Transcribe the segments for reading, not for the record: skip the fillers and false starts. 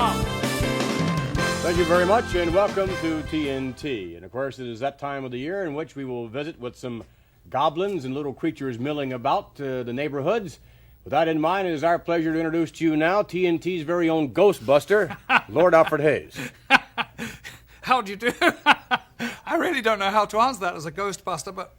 Thank you very much, and welcome to TNT. And of course, it is that time of the year in which we will visit with some goblins and little creatures milling about the neighborhoods. With that in mind, it is our pleasure to introduce to you now TNT's very own Ghostbuster, Lord Alfred Hayes. How do you do? I really don't know how to answer that as a Ghostbuster, but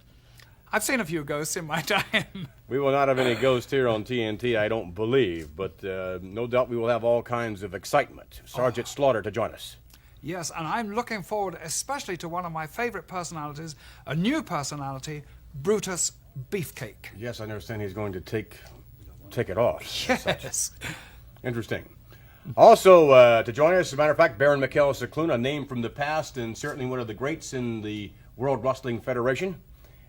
I've seen a few ghosts in my time. We will not have any ghosts here on TNT, I don't believe, but no doubt we will have all kinds of excitement. Sergeant Slaughter to join us. Yes, and I'm looking forward especially to one of my favorite personalities, a new personality, Brutus Beefcake. Yes, I understand he's going to take it off. Yes. Interesting. Also, to join us, as a matter of fact, Baron Mikhail Cicluna, a name from the past and certainly one of the greats in the World Wrestling Federation.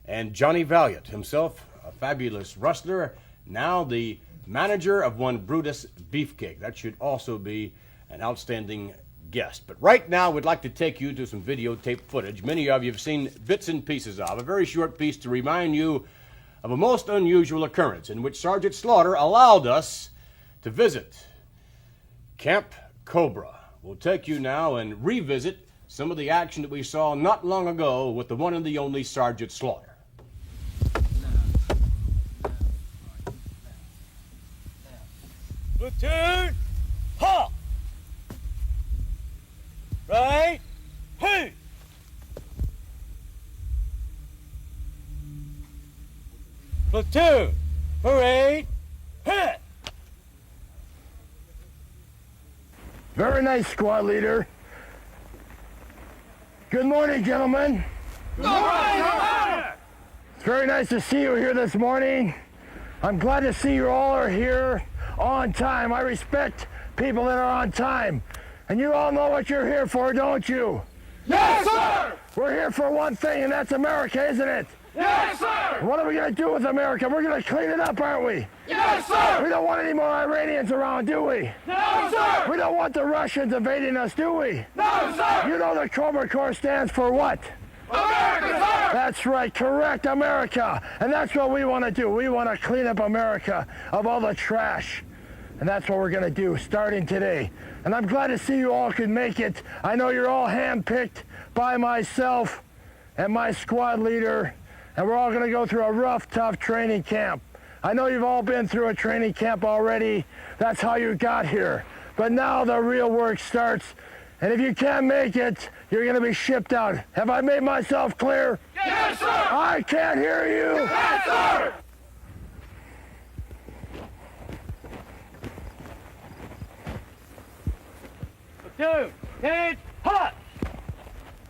And Johnny Valiant, himself a fabulous wrestler, now the manager of one Brutus Beefcake. That should also be an outstanding guest. But right now, we'd like to take you to some videotape footage. Many of you have seen bits and pieces of. A very short piece to remind you of a most unusual occurrence in which Sergeant Slaughter allowed us to visit Camp Cobra. We'll take you now and revisit some of the action that we saw not long ago with the one and the only Sergeant Slaughter. Platoon, halt! Right, hey! Platoon, parade, hit! Very nice, squad leader. Good morning, gentlemen. Good morning! It's very nice to see you here this morning. I'm glad to see you all are here on time. I respect people that are on time. And you all know what you're here for, don't you? Yes, sir! We're here for one thing, and that's America, isn't it? Yes, sir! What are we going to do with America? We're going to clean it up, aren't we? Yes, sir! We don't want any more Iranians around, do we? No, sir! We don't want the Russians invading us, do we? No, sir! You know the Cobra Corps stands for what? America, sir! That's right, correct, America. And that's what we want to do. We want to clean up America of all the trash. And that's what we're going to do starting today. And I'm glad to see you all could make it. I know you're all handpicked by myself and my squad leader. And we're all going to go through a rough, tough training camp. I know you've all been through a training camp already. That's how you got here. But now the real work starts. And if you can't make it, you're going to be shipped out. Have I made myself clear? Yes, sir! I can't hear you. Yes, sir! Platoon, head, hot!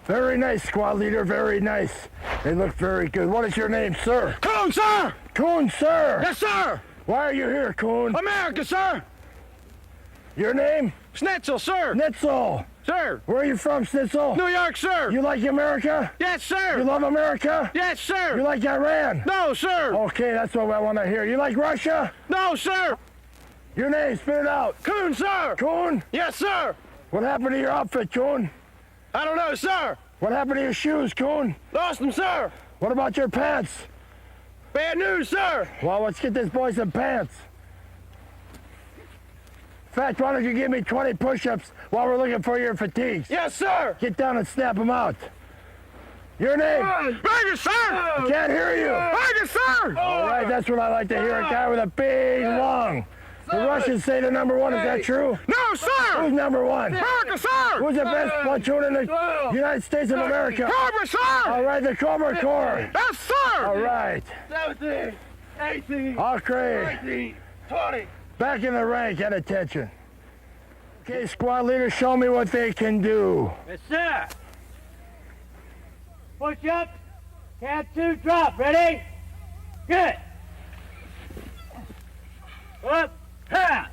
Very nice, squad leader, very nice. They look very good. What is your name, sir? Coon, sir! Coon, sir. Yes, sir! Why are you here, Coon? America, sir! Your name? Schnitzel, sir! Schnitzel. Sir! Where are you from, Schnitzel? New York, sir! You like America? Yes, sir! You love America? Yes, sir! You like Iran? No, sir! Okay, that's what I want to hear. You like Russia? No, sir! Your name, spit it out. Coon, sir! Coon? Yes, sir! What happened to your outfit, Coon? I don't know, sir! What happened to your shoes, Coon? Lost them, sir! What about your pants? Bad news, sir! Well, let's get this boy some pants. In fact, why don't you give me 20 push-ups while we're looking for your fatigues? Yes, sir! Get down and snap them out. Your name? Ranger, sir! I can't hear you. Ranger, sir! All right, that's what I like to hear, a guy with a big lung. The Russians say they're number one, is that true? No, sir! Who's number one? America, sir! Who's the best platoon in the United States of America? Cobra, sir! All right, the Cobra Corps. Yes, sir! All right. 17, 18, Okay. 19, 20. Back in the rank, at attention. Okay, squad leaders, show me what they can do. Yes, sir! Push up, count 2, drop, ready? Good! Up, half!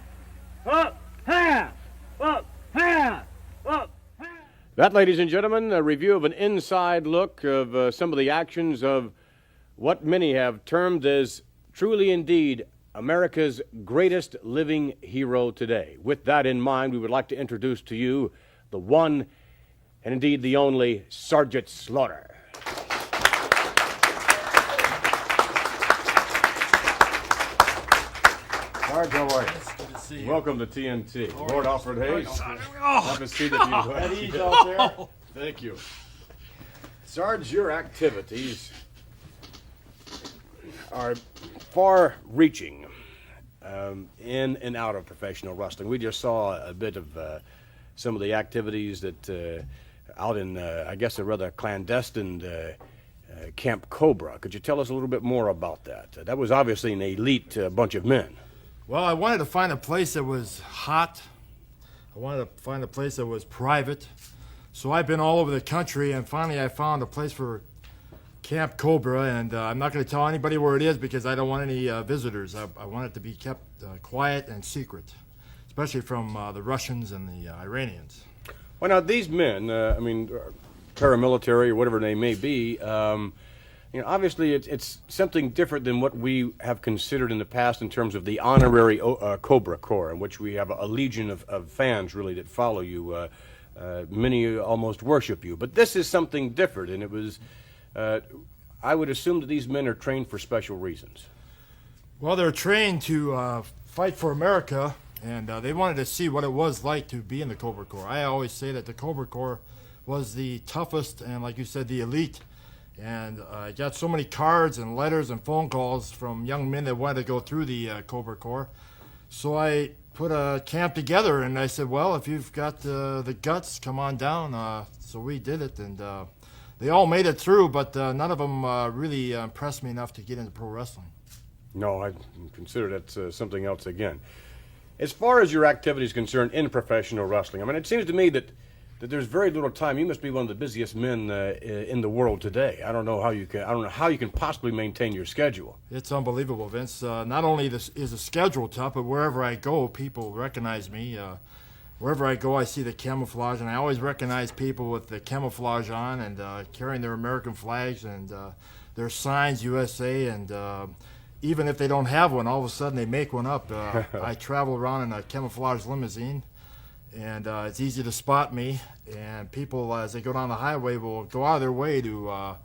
Up, half! Up, half! Up, half! That, ladies and gentlemen, a review of an inside look of some of the actions of what many have termed as truly indeed America's greatest living hero today. With that in mind, we would like to introduce to you the one and indeed the only Sergeant Slaughter. Sarge, how are you? Good to see you. Welcome to TNT. Lord Alfred Hayes. Oh, Have a seat if you would. At ease out there. Thank you. Sarge, your activities are far-reaching in and out of professional wrestling. We just saw a bit of some of the activities that out in, I guess, a rather clandestine Camp Cobra. Could you tell us a little bit more about that? That was obviously an elite bunch of men. Well, I wanted to find a place that was hot. I wanted to find a place that was private. So I've been all over the country, and finally I found a place for Camp Cobra, and I'm not going to tell anybody where it is because I don't want any visitors. I want it to be kept quiet and secret, especially from the Russians and the Iranians. Well, now, these men, paramilitary or whatever they may be, obviously it's something different than what we have considered in the past in terms of the honorary Cobra Corps, in which we have a legion of fans, really, that follow you. Many almost worship you. But this is something different, and it was, I would assume that these men are trained for special reasons. Well, they're trained to fight for America, and they wanted to see what it was like to be in the Cobra Corps. I always say that the Cobra Corps was the toughest and, like you said, the elite. And I got so many cards and letters and phone calls from young men that wanted to go through the Cobra Corps. So I put a camp together, and I said, well, if you've got the guts, come on down. So we did it, and they all made it through, but none of them really impressed me enough to get into pro wrestling. No, I consider that something else again. As far as your activity is concerned in professional wrestling, it seems to me that there's very little time. You must be one of the busiest men in the world today. I don't know how you can possibly maintain your schedule. It's unbelievable, Vince. Not only is the schedule tough, but wherever I go, people recognize me. Wherever I go, I see the camouflage, and I always recognize people with the camouflage on and carrying their American flags and their signs, USA, and even if they don't have one, all of a sudden they make one up. I travel around in a camouflage limousine, and it's easy to spot me, and people, as they go down the highway, will go out of their way to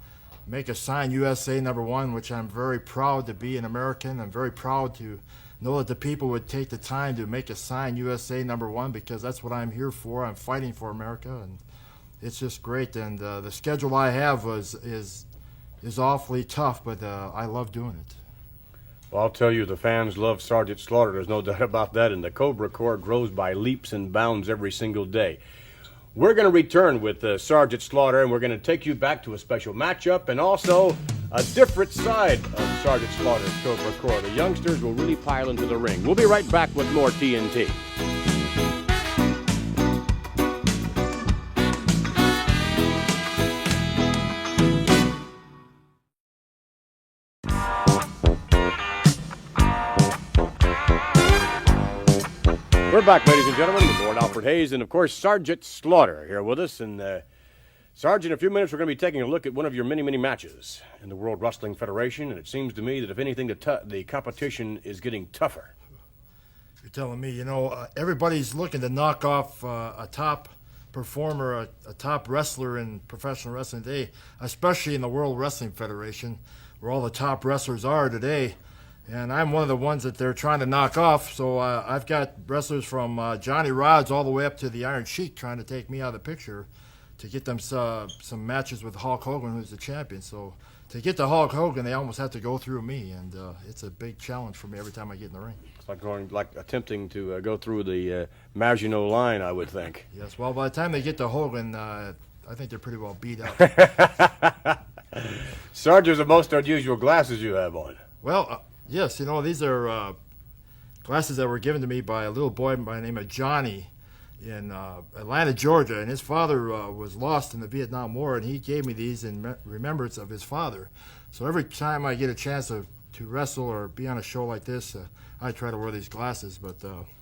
make a sign USA #1, which I'm very proud to be an American. I'm very proud to know that the people would take the time to make a sign USA #1, because that's what I'm here for. I'm fighting for America, and it's just great. And the schedule I have is awfully tough, but I love doing it. Well, I'll tell you, the fans love Sergeant Slaughter. There's no doubt about that, and the Cobra Corps grows by leaps and bounds every single day. We're going to return with Sergeant Slaughter, and we're going to take you back to a special matchup and also a different side of Sergeant Slaughter's Cobra Corps. The youngsters will really pile into the ring. We'll be right back with more TNT. We're back, ladies and gentlemen, with Lord Alfred Hayes and, of course, Sergeant Slaughter here with us. And, Sarge, in a few minutes, we're going to be taking a look at one of your many, many matches in the World Wrestling Federation. And it seems to me that, if anything, the competition is getting tougher. You're telling me, everybody's looking to knock off a top performer, a top wrestler in professional wrestling today, especially in the World Wrestling Federation, where all the top wrestlers are today. And I'm one of the ones that they're trying to knock off. So I've got wrestlers from Johnny Rods all the way up to the Iron Sheik trying to take me out of the picture to get them some matches with Hulk Hogan, who's the champion. So to get to Hulk Hogan, they almost have to go through me, and it's a big challenge for me every time I get in the ring. It's like attempting to go through the Maginot Line, I would think. Yes, well, by the time they get to Hogan, I think they're pretty well beat up. Sarge, there's the most unusual glasses you have on. Well, yes, these are glasses that were given to me by a little boy by the name of Johnny in Atlanta, Georgia, and his father was lost in the Vietnam War, and he gave me these in remembrance of his father. So every time I get a chance to wrestle or be on a show like this, I try to wear these glasses, but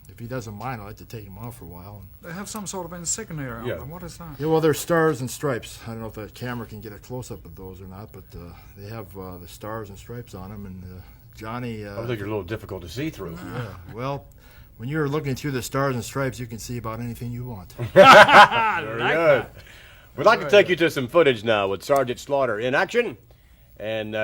if he doesn't mind, I like to take them off for a while. They have some sort of insignia on them. What is that? Yeah, well, they're stars and stripes. I don't know if the camera can get a close-up of those or not, but they have the stars and stripes on them, and Johnny... I think they're a little difficult to see through. Yeah, well, when you're looking through the stars and stripes, you can see about anything you want. Very good. We'd like to take you to some footage now with Sergeant Slaughter in action. And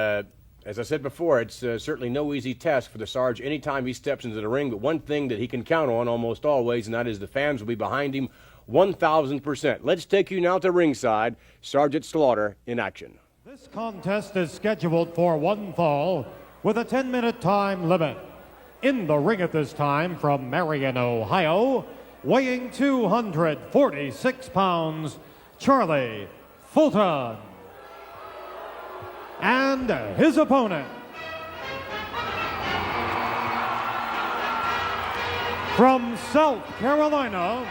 As I said before, it's certainly no easy task for the Sarge anytime he steps into the ring, but one thing that he can count on almost always, and that is the fans will be behind him 1,000%. Let's take you now to ringside. Sergeant Slaughter in action. This contest is scheduled for one fall with a 10-minute time limit. In the ring at this time from Marion, Ohio, weighing 246 pounds, Charlie Fulton. And his opponent, from South Carolina,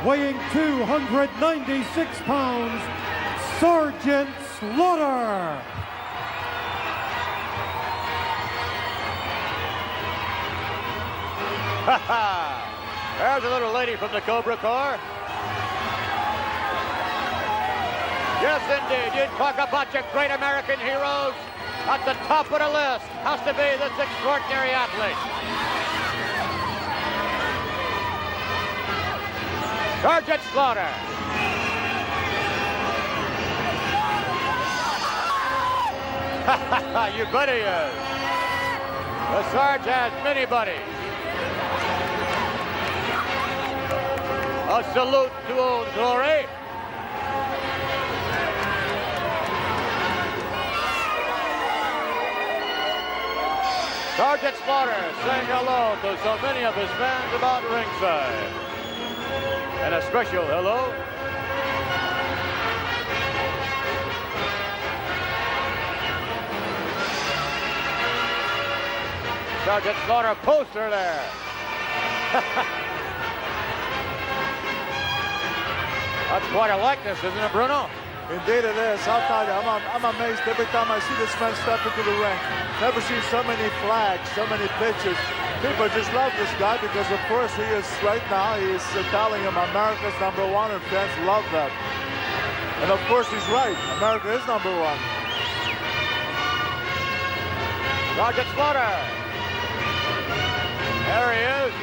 weighing 296 pounds, Sergeant Slaughter. There's a little lady from the Cobra Corps. Yes, indeed. You talk about your great American heroes. At the top of the list has to be this extraordinary athlete. Sergeant Slaughter. You bet he is. The Sarge has many buddies. A salute to Old Glory. Sergeant Slaughter saying hello to so many of his fans about ringside. And a special hello Sergeant Slaughter poster there. That's quite a likeness, isn't it, Bruno? Indeed it is. I'll tell you, I'm amazed every time I see this man step into the ring. Never seen so many flags, so many pictures. People just love this guy because, of course, he is right now, he is telling him America's #1, and fans love that. And, of course, he's right. America is #1. Sergeant Slaughter. There he is.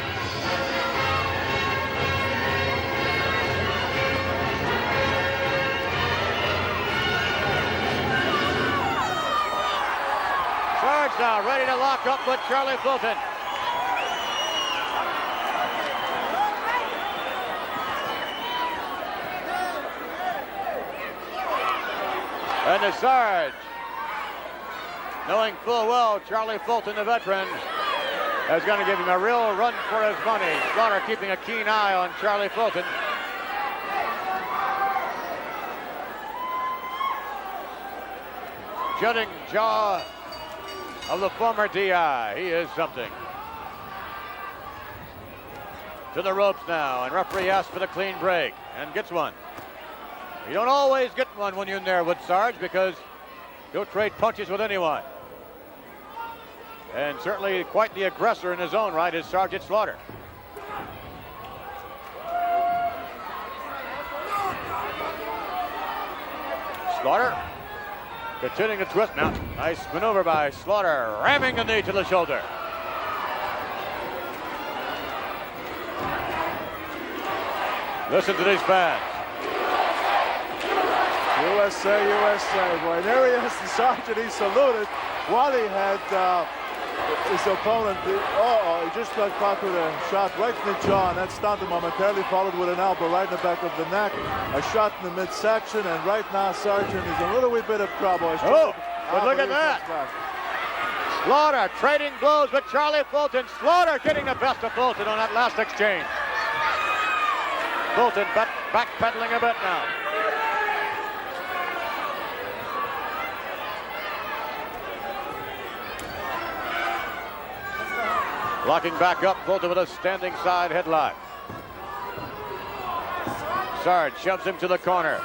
Sarge now ready to lock up with Charlie Fulton. And the Sarge, knowing full well Charlie Fulton, the veteran, is going to give him a real run for his money. Slaughter keeping a keen eye on Charlie Fulton. Jutting jaw of the former DI. He is something. To the ropes now, and referee asks for the clean break and gets one. You don't always get one when you're in there with Sarge because he'll trade punches with anyone. And certainly quite the aggressor in his own right is Sergeant Slaughter. Slaughter continuing to twist now. Nice maneuver by Slaughter, ramming the knee to the shoulder. Listen to these fans. USA, USA. Boy, there he is, the Sergeant. He saluted while he had his opponent. He just got caught with a shot right in the jaw, and that stunned him momentarily, followed with an elbow right in the back of the neck. A shot in the midsection, and right now Sergeant is in a little wee bit of trouble. But look at that. Slaughter trading blows with Charlie Fulton. Slaughter getting the best of Fulton on that last exchange. Fulton backpedaling a bit now. Locking back up, Fulton with a standing side headlock. Sarge shoves him to the corner.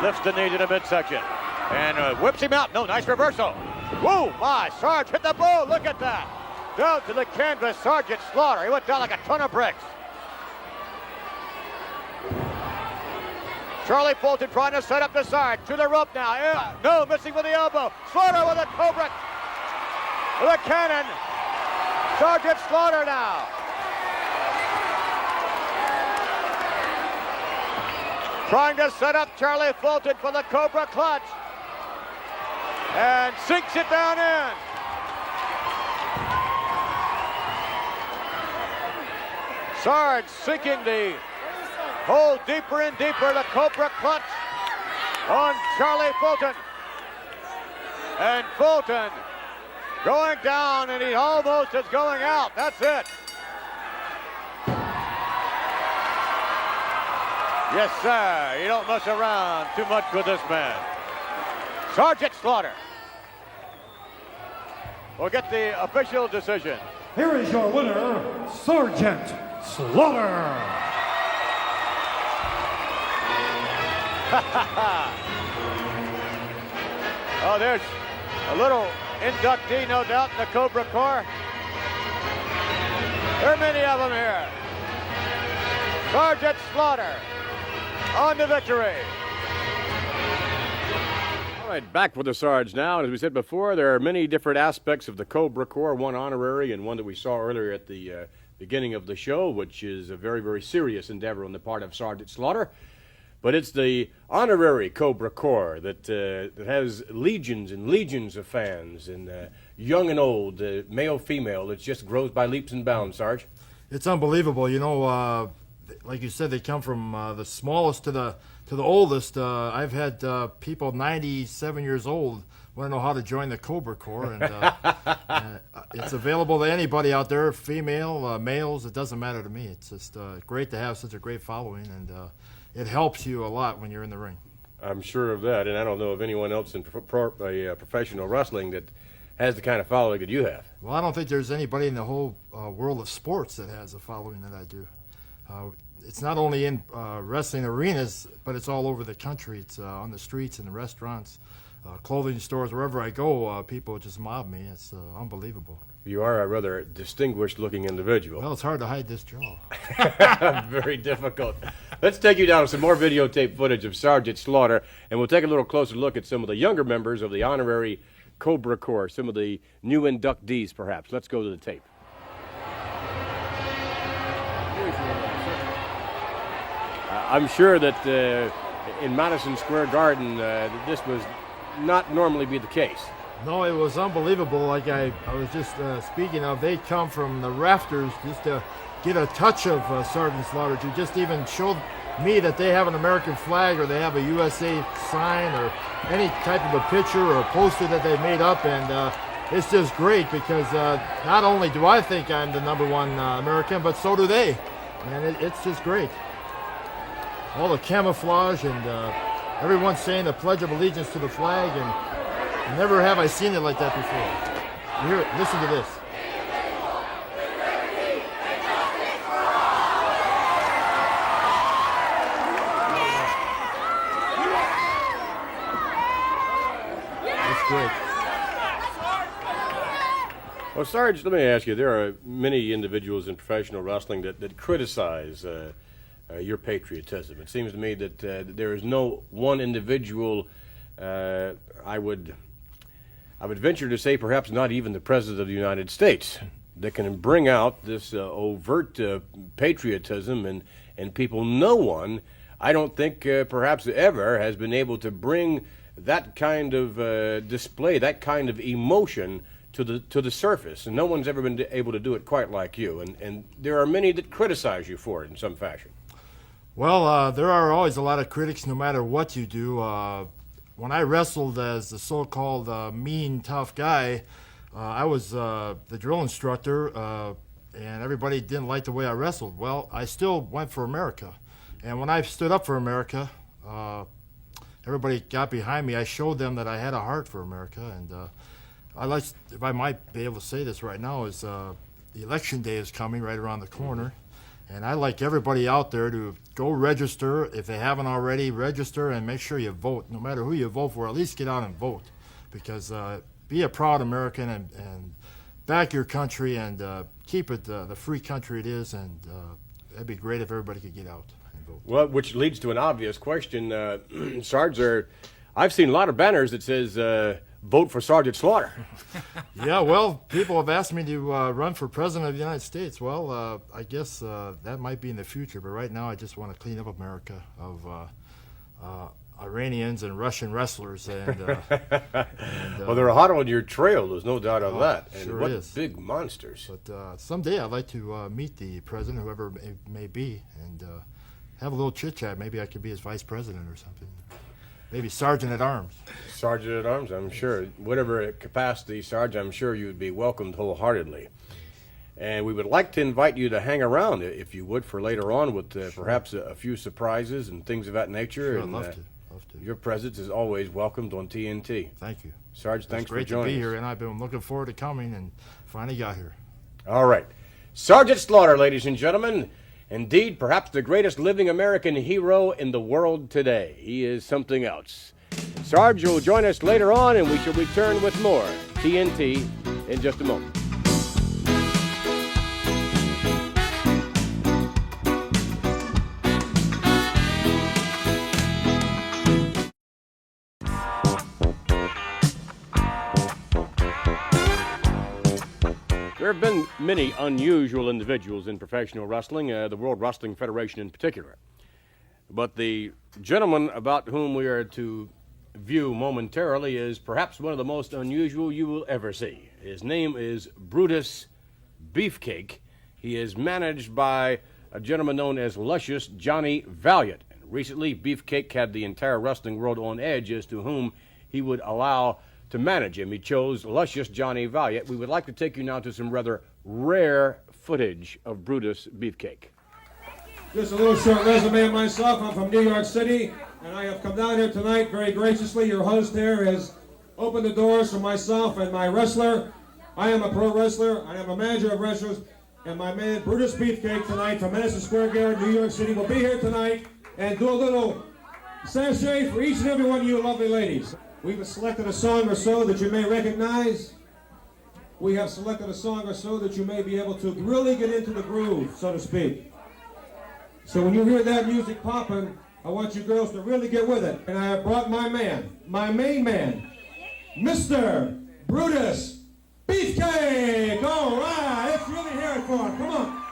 Lifts the knee to the midsection. And whips him out. No, nice reversal. Whoa, my, Sarge hit the bull. Look at that. Down to the canvas, Sergeant Slaughter. He went down like a ton of bricks. Charlie Fulton trying to set up the Sarge. To the rope now. Yeah. No, missing with the elbow. Slaughter with a cobra. With a cannon. Sergeant Slaughter now. Trying to set up Charlie Fulton for the Cobra clutch. And sinks it down in. Sarge sinking the hole deeper and deeper. The Cobra clutch on Charlie Fulton. And Fulton going down, and he almost is going out. That's it. Yes, sir. You don't mess around too much with this man. Sergeant Slaughter will get the official decision. Here is your winner, Sergeant Slaughter. Oh, there's a little inductee, no doubt, in the Cobra Corps. There are many of them here. Sergeant Slaughter on to victory. All right, back with the Sarge now. And as we said before, there are many different aspects of the Cobra Corps, one honorary and one that we saw earlier at the beginning of the show, which is a very, very serious endeavor on the part of Sergeant Slaughter. But it's the honorary Cobra Corps that has legions and legions of fans, and young and old, male, female. It just grows by leaps and bounds, Sarge. It's unbelievable. You know, like you said, they come from the smallest to the oldest. I've had people 97 years old want to know how to join the Cobra Corps, and it's available to anybody out there, female, males. It doesn't matter to me. It's just great to have such a great following, and it helps you a lot when you're in the ring. I'm sure of that, and I don't know of anyone else in professional wrestling that has the kind of following that you have. Well, I don't think there's anybody in the whole world of sports that has a following that I do. It's not only in wrestling arenas, but it's all over the country. It's on the streets and the restaurants, clothing stores, wherever I go, people just mob me. It's unbelievable. You are a rather distinguished-looking individual. Well, it's hard to hide this jaw. Very difficult. Let's take you down to some more videotape footage of Sergeant Slaughter, and we'll take a little closer look at some of the younger members of the honorary Cobra Corps, some of the new inductees, perhaps. Let's go to the tape. I'm sure that in Madison Square Garden, this was not normally be the case. No, it was unbelievable. Like I was just speaking of, they come from the rafters just to get a touch of Sergeant Slaughter, to just even show me that they have an American flag or they have a USA sign or any type of a picture or a poster that they made up. And it's just great because not only do I think I'm the #1 American, but so do they. And it's just great. All the camouflage and everyone saying the Pledge of Allegiance to the flag, and never have I seen it like that before. Here, listen to this. It's great. Well, Sarge, let me ask you, there are many individuals in professional wrestling that criticize your patriotism. It seems to me that there is no one individual, I would venture to say perhaps not even the President of the United States, that can bring out this overt patriotism, and people, no one, I don't think perhaps ever has been able to bring that kind of display, that kind of emotion to the surface, and no one's ever been able to do it quite like you, and there are many that criticize you for it in some fashion. Well, there are always a lot of critics no matter what you do. When I wrestled as the so-called mean, tough guy, I was the drill instructor, and everybody didn't like the way I wrestled. Well, I still went for America. And when I stood up for America, everybody got behind me. I showed them that I had a heart for America. And if I might be able to say this right now, is the election day is coming right around the corner. And I'd like everybody out there to go register. If they haven't already, register and make sure you vote. No matter who you vote for, at least get out and vote. Because be a proud American and back your country and keep it the free country it is. And it'd be great if everybody could get out and vote. Well, which leads to an obvious question. Sarge, I've seen a lot of banners that says, vote for Sergeant Slaughter. Yeah, well, people have asked me to run for President of the United States. Well, I guess that might be in the future, but right now I just want to clean up America of Iranians and Russian wrestlers, and Well, they're hot on your trail. There's no doubt of that. And sure what is. big monsters. but someday I'd like to meet the president, whoever it may be, and have a little chit chat. Maybe I could be his vice president or something. Maybe sergeant at arms. Sergeant at Arms, I'm sure. Whatever capacity, Sarge, I'm sure you'd be welcomed wholeheartedly. And we would like to invite you to hang around, if you would, for later on with perhaps a few surprises and things of that nature. Sure, I'd and, love to. Love to. Your presence is always welcomed on TNT. Thank you. Sarge, thanks It's for great to joining be us. here, and I've been looking forward to coming, and finally got here. All right. Sergeant Slaughter, ladies and gentlemen. Indeed, perhaps the greatest living American hero in the world today. He is something else. Sarge will join us later on, and we shall return with more TNT in just a moment. There have been many unusual individuals in professional wrestling, the World Wrestling Federation in particular. But the gentleman about whom we are to view momentarily is perhaps one of the most unusual you will ever see. His name is Brutus Beefcake. He is managed by a gentleman known as Luscious Johnny Valiant. And recently, Beefcake had the entire wrestling world on edge as to whom he would allow to manage him. He chose Luscious Johnny Valiant. We would like to take you now to some rather rare footage of Brutus Beefcake. Just a little short resume of myself. I'm from New York City, and I have come down here tonight very graciously. Your host here has opened the doors for myself and my wrestler. I am a pro wrestler. I am a manager of wrestlers, and my man Brutus Beefcake tonight from Madison Square Garden, New York City, will be here tonight and do a little sachet for each and every one of you lovely ladies. We've selected a song or so that you may recognize. We have selected a song or so that you may be able to really get into the groove, so to speak. So when you hear that music popping, I want you girls to really get with it. And I have brought my man, my main man, Mr. Brutus Beefcake. All right, let's really hear it for him. Come on.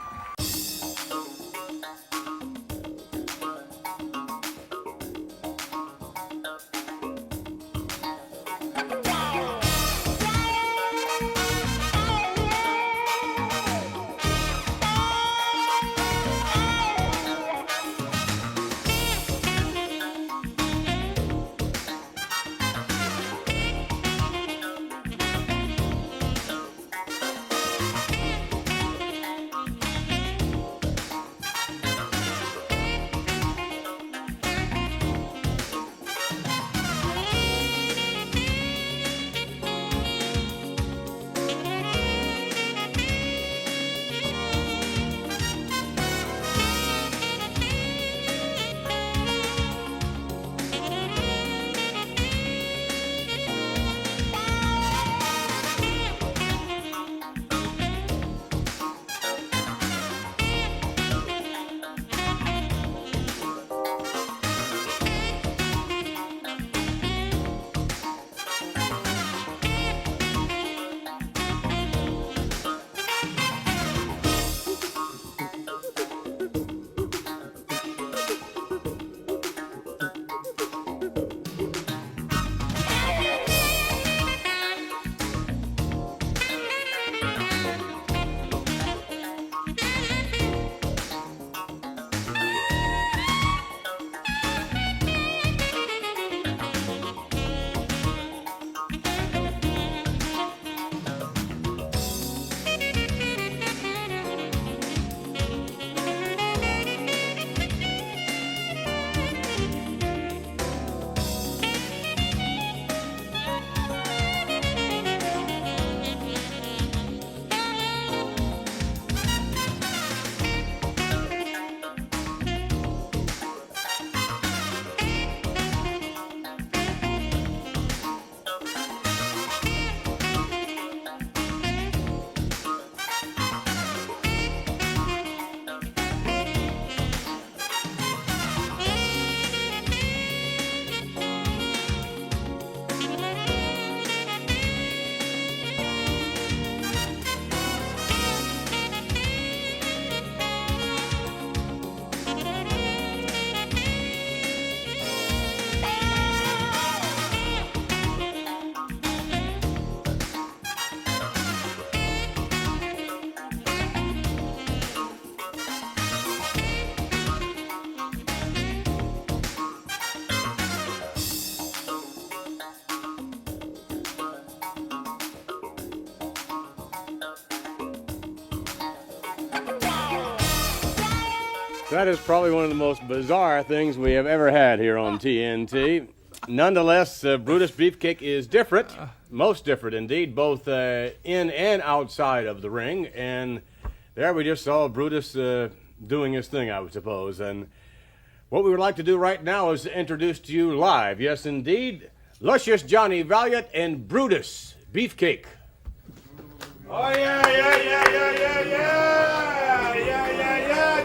That is probably one of the most bizarre things we have ever had here on TNT. Nonetheless, Brutus Beefcake is different, most different indeed, both in and outside of the ring. And there we just saw Brutus doing his thing, I would suppose. And what we would like to do right now is to introduce to you live, yes indeed, luscious Johnny Valiant and Brutus Beefcake. Oh,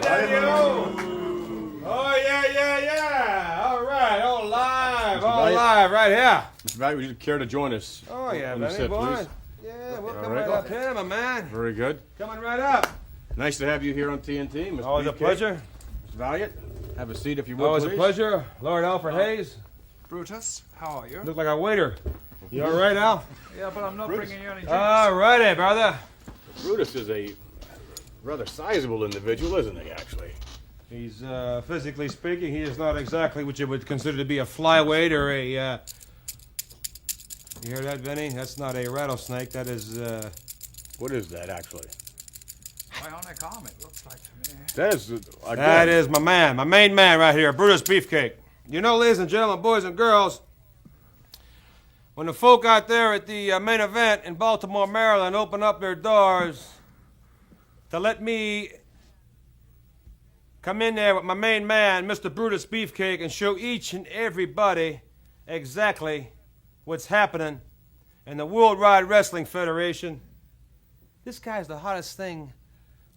Daniel. Oh, yeah. All right, all live right here. Mr. Valiant, would you care to join us? Oh, yeah, on the Benny, set, boy. please? Yeah, we'll All come right. right up here, my man. Very good. Coming right up. Nice to have you here on TNT, Mr. Always a Beefcake. pleasure. Mr. Valiant, have a seat if you would, Always a please. pleasure. Lord Alfred Hayes. Brutus, how are you? Look like a waiter. You all right, Al? Yeah, but I'm not bringing you any drinks. All righty, brother. Brutus is a rather sizable individual, isn't he, actually? He's, physically speaking, he is not exactly what you would consider to be a flyweight or a, You hear that, Vinny? That's not a rattlesnake. That is, What is that, actually? Bionic arm, it looks like to me. That is, That is my man, my main man right here, Brutus Beefcake. You know, ladies and gentlemen, boys and girls, when the folk out there at the main event in Baltimore, Maryland open up their doors to let me come in there with my main man, Mr. Brutus Beefcake, and show each and everybody exactly what's happening in the World Wide Wrestling Federation. This guy's the hottest thing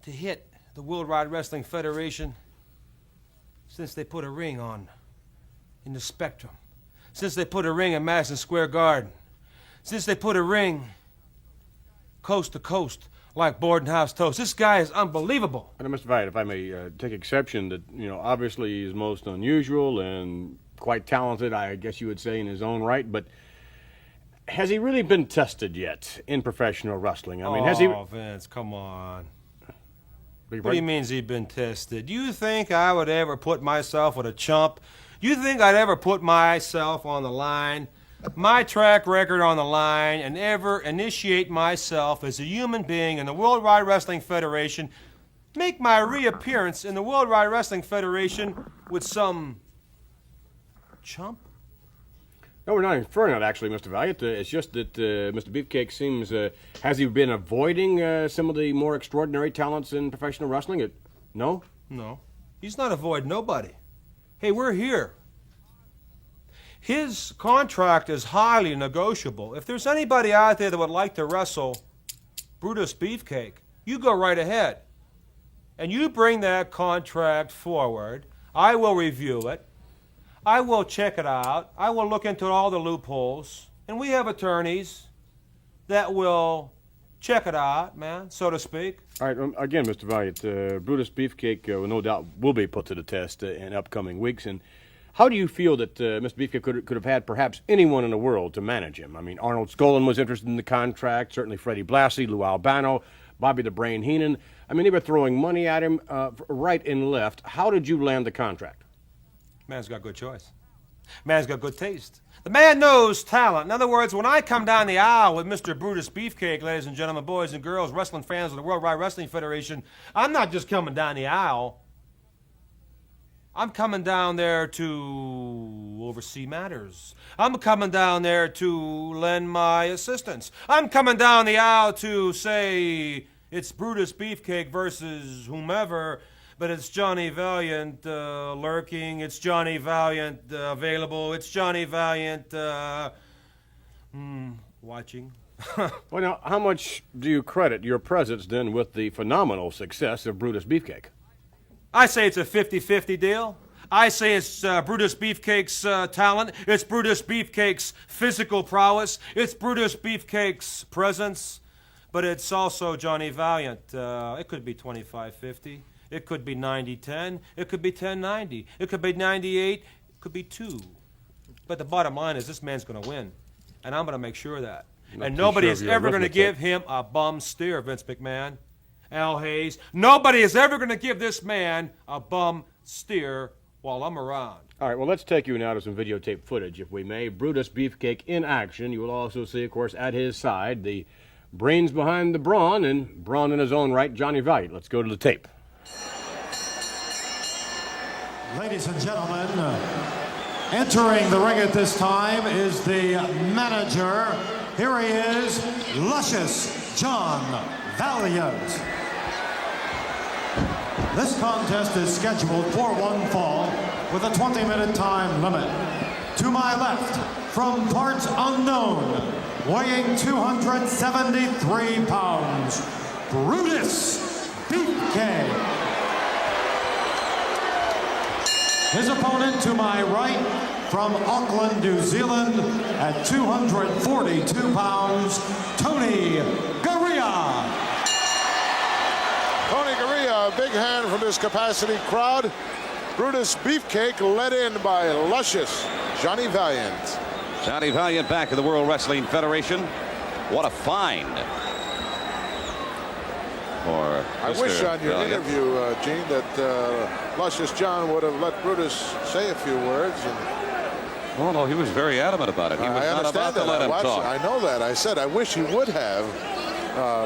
to hit the World Wide Wrestling Federation since they put a ring on in the Spectrum, since they put a ring in Madison Square Garden, since they put a ring coast to coast like Borden House toast. This guy is unbelievable. And Mr. Valiant, if I may take exception that, obviously he's most unusual and quite talented, I guess you would say, in his own right, but has he really been tested yet in professional wrestling? I mean, has he... Oh, Vince, come on. What do you mean he's been tested? You think I would ever put myself with a chump? You think I'd ever put myself on the line, my track record on the line, and ever initiate myself as a human being in the World Wide Wrestling Federation, make my reappearance in the World Wide Wrestling Federation with some chump? No, we're not inferring that, actually, Mr. Valiant. It's just that Mr. Beefcake seems... has he been avoiding some of the more extraordinary talents in professional wrestling? No? No. He's not avoiding nobody. Hey, we're here. His contract is highly negotiable. If there's anybody out there that would like to wrestle Brutus Beefcake, you go right ahead. And you bring that contract forward. I will review it. I will check it out. I will look into all the loopholes. And we have attorneys that will check it out, man, so to speak. All right, again, Mr. Valiant, Brutus Beefcake no doubt will be put to the test in upcoming weeks. And how do you feel that Mr. Beefcake could have had perhaps anyone in the world to manage him? I mean, Arnold Skolin was interested in the contract, certainly Freddie Blassie, Lou Albano, Bobby the Brain Heenan. I mean, they were throwing money at him right and left. How did you land the contract? Man's got good choice. Man's got good taste. The man knows talent. In other words, when I come down the aisle with Mr. Brutus Beefcake, ladies and gentlemen, boys and girls, wrestling fans of the World Wide Wrestling Federation, I'm not just coming down the aisle. I'm coming down there to oversee matters. I'm coming down there to lend my assistance. I'm coming down the aisle to say it's Brutus Beefcake versus whomever, but it's Johnny Valiant lurking, it's Johnny Valiant available, it's Johnny Valiant watching. Well, now, how much do you credit your presence then with the phenomenal success of Brutus Beefcake? I say it's a 50-50 deal. I say it's Brutus Beefcake's talent. It's Brutus Beefcake's physical prowess. It's Brutus Beefcake's presence. But it's also Johnny Valiant. It could be 25-50. It could be 90-10. It could be 10-90. It could be 98. It could be 2. But the bottom line is this man's going to win. And I'm going to make sure of that. And nobody is ever going to give him a bum steer, Vince McMahon. Al Hayes. Nobody is ever going to give this man a bum steer while I'm around. All right, well, let's take you now to some videotape footage, if we may. Brutus Beefcake in action. You will also see, of course, at his side, the brains behind the brawn, and brawn in his own right, Johnny Valiant. Let's go to the tape. Ladies and gentlemen, entering the ring at this time is the manager. Here he is, Luscious John Valiant. This contest is scheduled for one fall with a 20-minute time limit. To my left, from parts unknown, weighing 273 pounds, Brutus Beefcake. His opponent to my right, from Auckland, New Zealand, at 242 pounds, Tony Garea. Tony Garea, a big hand from this capacity crowd. Brutus Beefcake led in by Luscious Johnny Valiant. Johnny Valiant back in the World Wrestling Federation. What a find. I wish on your interview, Gene, that Luscious John would have let Brutus say a few words. Oh, no, he was very adamant about it. He was not about to let him talk. I know that. I said I wish he would have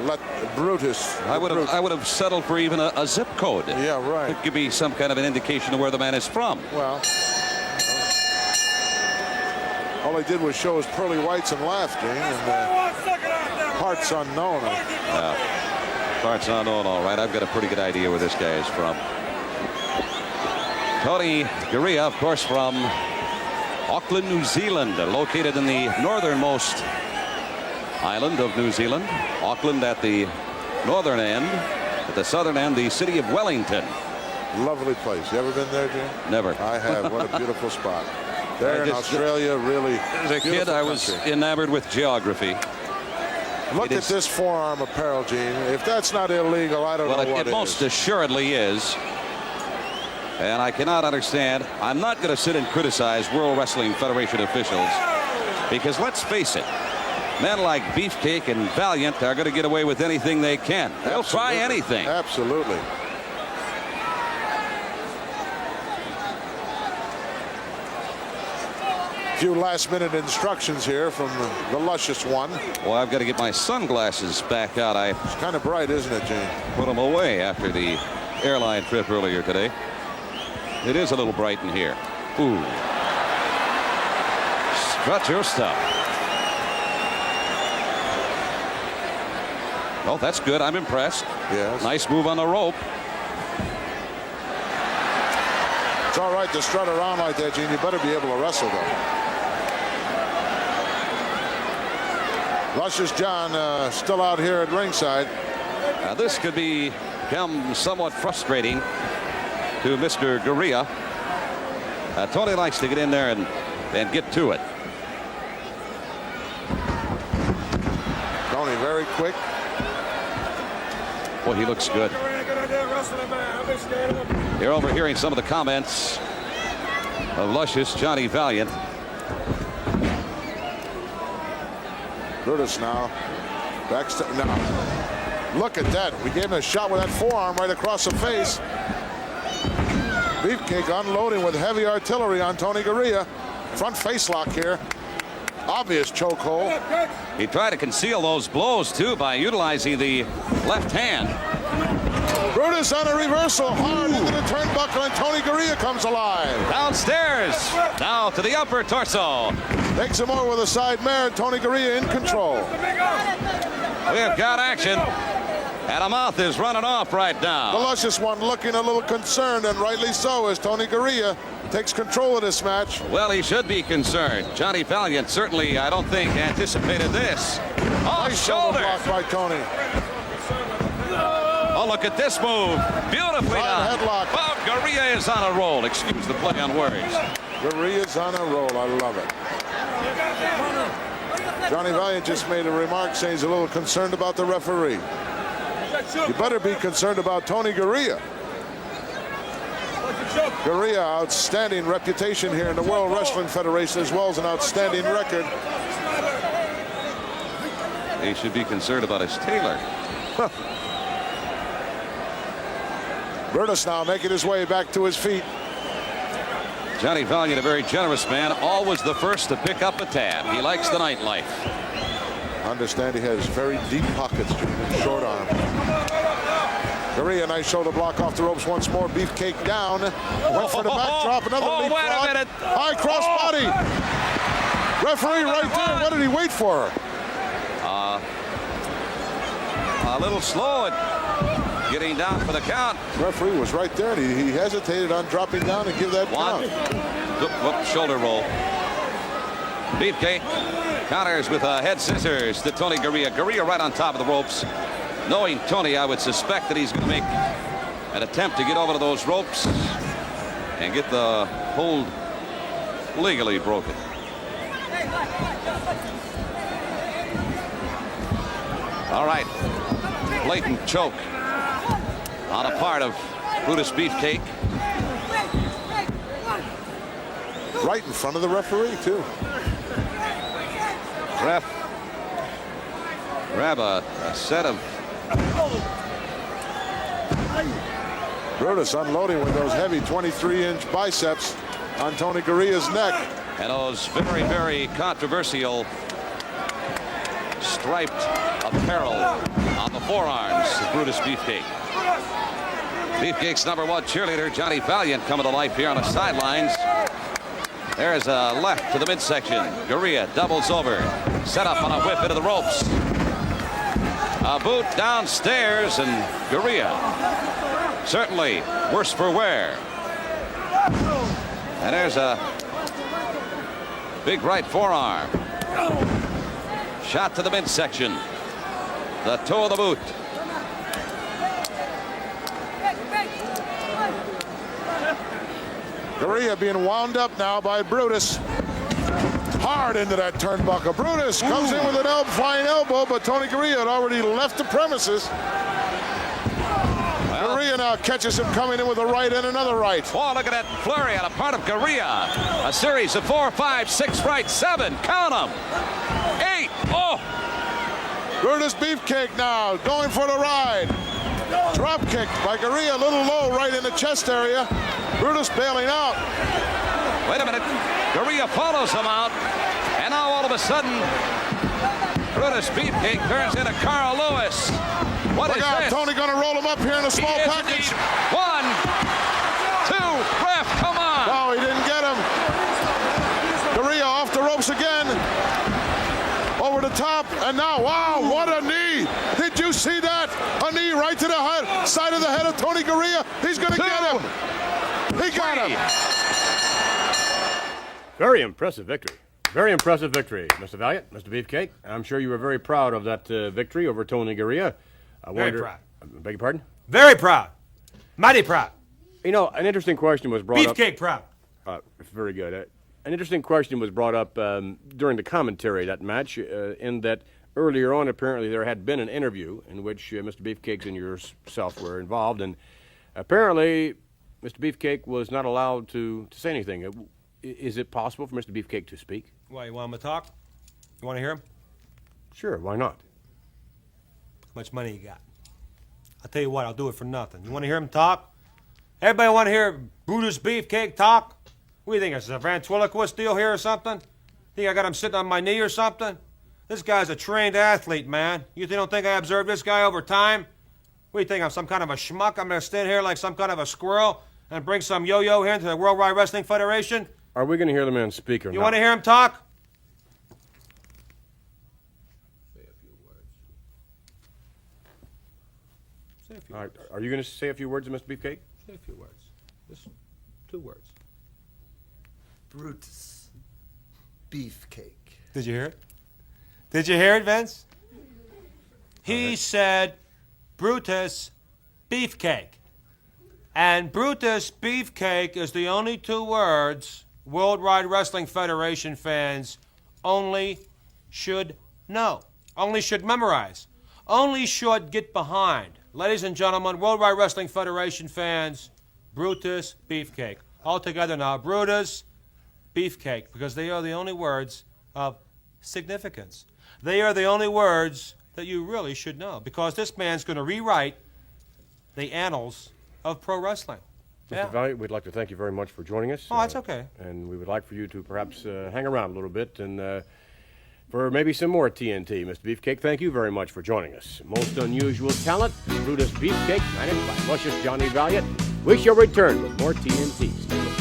let Brutus. I would have settled for even a zip code. Yeah, right. It could be some kind of an indication of where the man is from. Well, all he did was show his pearly whites and laugh, Gene, and parts unknown. Parts unknown, all right. I've got a pretty good idea where this guy is from. Tony Garea, of course, from Auckland, New Zealand, located in the northernmost island of New Zealand. Auckland at the northern end, at the southern end, the city of Wellington. Lovely place. You ever been there, Jim? Never. I have. What a beautiful spot. There in Australia, really. As a kid, I was enamored with geography. Look at this forearm apparel, Gene. If that's not illegal, I don't know what it is. Well, it most assuredly is. And I cannot understand. I'm not going to sit and criticize World Wrestling Federation officials, because let's face it, men like Beefcake and Valiant are going to get away with anything they can. They'll try anything. Absolutely. Few last-minute instructions here from the Luscious one. Well, I've got to get my sunglasses back out. It's kind of bright, isn't it, Gene? Put them away after the airline trip earlier today. It is a little bright in here. Ooh. Strut your stuff. Oh, that's good. I'm impressed. Yes. Nice move on the rope. It's all right to strut around like that, Gene. You better be able to wrestle, though. Luscious John still out here at ringside. Now this could become somewhat frustrating to Mr. Garea. Tony likes to get in there and get to it. Tony very quick. Boy, he looks good. You're overhearing some of the comments of Luscious Johnny Valiant. Brutus now. Now, look at that. We gave him a shot with that forearm right across the face. Beefcake unloading with heavy artillery on Tony Garea. Front face lock here. Obvious chokehold. He tried to conceal those blows, too, by utilizing the left hand. Brutus on a reversal, hard into the turnbuckle, and Tony Garea comes alive. Downstairs, now to the upper torso. Takes him over with a side mare, and Tony Garea in control. We have got action, and a mouth is running off right now. The Luscious one looking a little concerned, and rightly so, as Tony Garea takes control of this match. Well, he should be concerned. Johnny Valiant certainly, I don't think, anticipated this. Oh, nice shoulder block by Tony. Oh, look at this move. Beautifully done. Headlock. Oh, Garea is on a roll. Excuse the play on words. Garea's on a roll. I love it. Johnny Valiant just made a remark saying he's a little concerned about the referee. You better be concerned about Tony Garea. Garea, outstanding reputation here in the World Wrestling Federation, as well as an outstanding record. He should be concerned about his tailor. Brutus now making his way back to his feet. Johnny Valiant, a very generous man, always the first to pick up a tab. He likes the nightlife. Understand he has very deep pockets, short arm. Gurria, nice shoulder block off the ropes once more. Beefcake down. Went for the backdrop. Another leapfrog. Wait a minute. High cross body. Referee right there. What did he wait for? A little slow at getting down for the count. Referee was right there, and he hesitated on dropping down and give that One. count. Shoulder roll. Beefcake counters with head scissors to Tony Gurria. Gurria right on top of the ropes. Knowing Tony, I would suspect that he's going to make an attempt to get over to those ropes and get the hold legally broken. All right. Blatant choke on a part of Brutus Beefcake. Right in front of the referee, too. Ref grab a set of Brutus unloading with those heavy 23-inch biceps on Tony Gurria's neck. and those very, very controversial striped apparel on the forearms of Brutus Beefcake. Beefcake's #1 cheerleader, Johnny Valiant, coming to life here on the sidelines. There's a left to the midsection. Gurria doubles over. Set up on a whip into the ropes. A boot downstairs, and Gurria certainly worse for wear. And there's a big right forearm. Shot to the midsection. The toe of the boot. Gurria being wound up now by Brutus. Hard into that turnbuckle. Brutus comes in with an flying elbow, but Tony Gurria had already left the premises. Gurria now catches him coming in with a right and another right. Oh, look at that flurry on a part of Gurria. A series of 4, 5, 6 right, 7. Count them. 8. Oh! Brutus Beefcake now going for the ride. Drop kick by Gurria, a little low right in the chest area. Brutus bailing out. Wait a minute. Gurria follows him out. And now all of a sudden, Brutus Beefcake turns into Carl Lewis. What is this? Tony going to roll him up here in a small package. 1, 2, ref, come on. No, he didn't get him. Gurria off the ropes again. Over the top, and now, wow, what a knee. Did you see that? A knee right to the head, side of the head of Tony Gurria. He's going to get him. He got him. Very impressive victory. Very impressive victory, Mr. Valiant, Mr. Beefcake. I'm sure you were very proud of that victory over Tony Gurria. Very proud. Beg your pardon? Very proud. Mighty proud. You know, an interesting question was brought up. Beefcake proud. Very good. An interesting question was brought up during the commentary of that match, in that earlier on, apparently, there had been an interview in which Mr. Beefcake and yourself were involved, and apparently Mr. Beefcake was not allowed to say anything. Is it possible for Mr. Beefcake to speak? Why, you want him to talk? You want to hear him? Sure, why not? How much money you got? I'll tell you what, I'll do it for nothing. You want to hear him talk? Everybody want to hear Brutus Beefcake talk? What do you think, it's a ventriloquist deal here or something? Think I got him sitting on my knee or something? This guy's a trained athlete, man. You don't think I observed this guy over time? What do you think, I'm some kind of a schmuck? I'm going to stand here like some kind of a squirrel and bring some yo-yo here into the World Wide Wrestling Federation? Are we going to hear the man speak or not? You want to hear him talk? Say a few words. Are you going to say a few words to Mr. Beefcake? Say a few words. Just 2 words. Brutus Beefcake. Did you hear it? Did you hear it, Vince? He said Brutus Beefcake. And Brutus Beefcake is the only 2 words Worldwide Wrestling Federation fans only should know, only should memorize, only should get behind. Ladies and gentlemen, Worldwide Wrestling Federation fans, Brutus Beefcake. All together now, Brutus Beefcake, because they are the only words of significance. They are the only words that you really should know, because this man's going to rewrite the annals of pro wrestling. Mr. Valiant, we'd like to thank you very much for joining us. Oh, that's okay. And we would like for you to perhaps hang around a little bit and for maybe some more TNT. Mr. Beefcake, thank you very much for joining us. Most unusual talent, Brutus Beefcake, managed by luscious Johnny Valiant. We shall return with more TNT. Stay with us.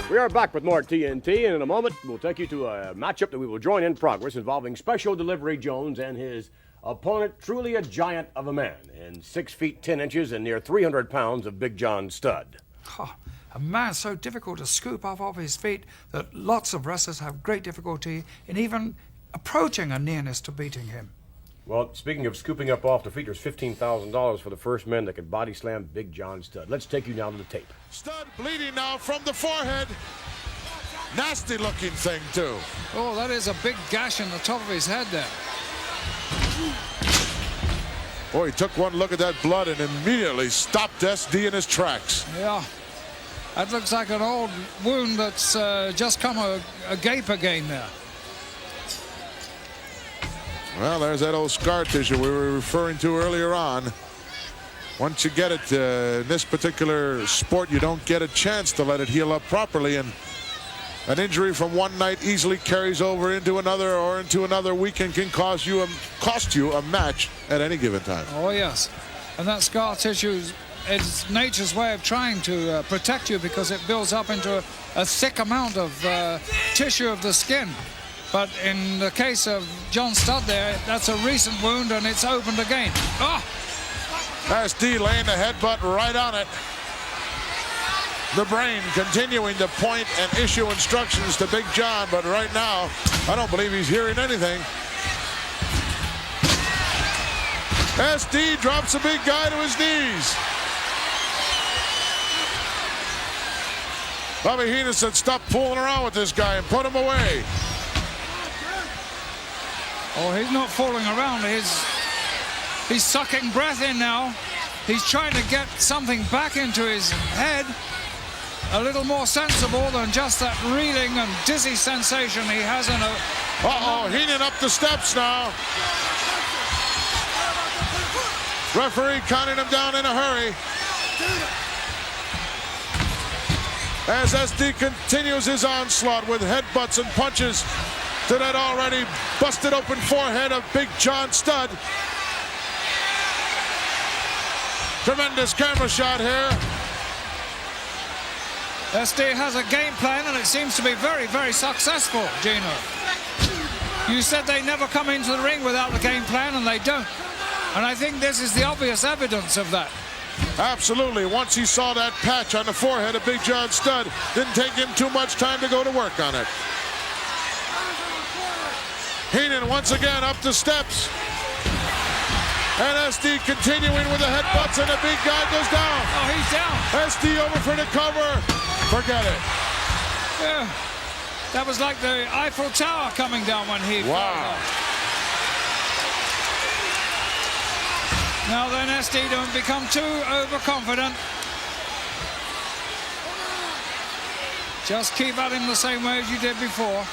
We are back with more TNT, and in a moment we'll take you to a matchup that we will join in progress involving Special Delivery Jones and his opponent, truly a giant of a man, in 6 feet 10 inches and near 300 pounds of Big John Studd. Oh, a man so difficult to scoop off his feet that lots of wrestlers have great difficulty in even approaching a nearness to beating him. Well, speaking of scooping up off the feet, there's $15,000 for the first men that could body slam Big John Studd. Let's take you now to the tape. Studd bleeding now from the forehead. Nasty looking thing, too. Oh, that is a big gash in the top of his head there. Boy, he took one look at that blood and immediately stopped SD in his tracks. Yeah, that looks like an old wound that's just come agape again there. Well, there's that old scar tissue we were referring to earlier on. Once you get it, in this particular sport, you don't get a chance to let it heal up properly, and an injury from one night easily carries over into another or into another weekend can cost you a match at any given time. Oh, yes. And that scar tissue is nature's way of trying to protect you because it builds up into a thick amount of tissue of the skin. But in the case of John Studd there, that's a recent wound and it's opened again. Oh! SD laying the headbutt right on it. The Brain continuing to point and issue instructions to Big John, but right now, I don't believe he's hearing anything. SD drops the big guy to his knees. Bobby Heenan said, stop fooling around with this guy and put him away. Oh, he's not fooling around. He's sucking breath in now. He's trying to get something back into his head. A little more sensible than just that reeling and dizzy sensation he has in a... Uh-oh, Heenan up the steps now. Referee counting him down in a hurry. As SD continues his onslaught with headbutts and punches to that already busted open forehead of Big John Studd. Tremendous camera shot here. SD has a game plan and it seems to be very, very successful, Gino. You said they never come into the ring without the game plan, and they don't. And I think this is the obvious evidence of that. Absolutely. Once he saw that patch on the forehead of Big John Studd, didn't take him too much time to go to work on it. Heenan once again up the steps. And SD continuing with the headbutts, and the big guy goes down. Oh, he's down. SD over for the cover. Forget it. Yeah. That was like the Eiffel Tower coming down when he... Wow. Now then, SD, don't become too overconfident. Just keep at him the same way as you did before.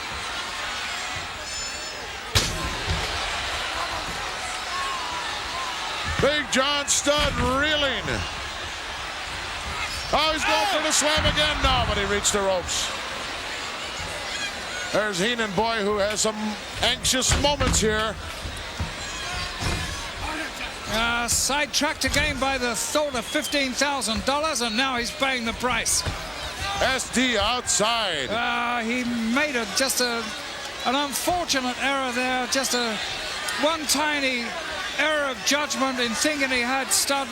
Big John Studd reeling. Oh, he's going for the slam again. No, but he reached the ropes. There's Heenan, boy, who has some anxious moments here. Sidetracked again by the thought of $15,000, and now he's paying the price. SD outside. He made just an unfortunate error there, just one tiny error of judgment in thinking he had Studd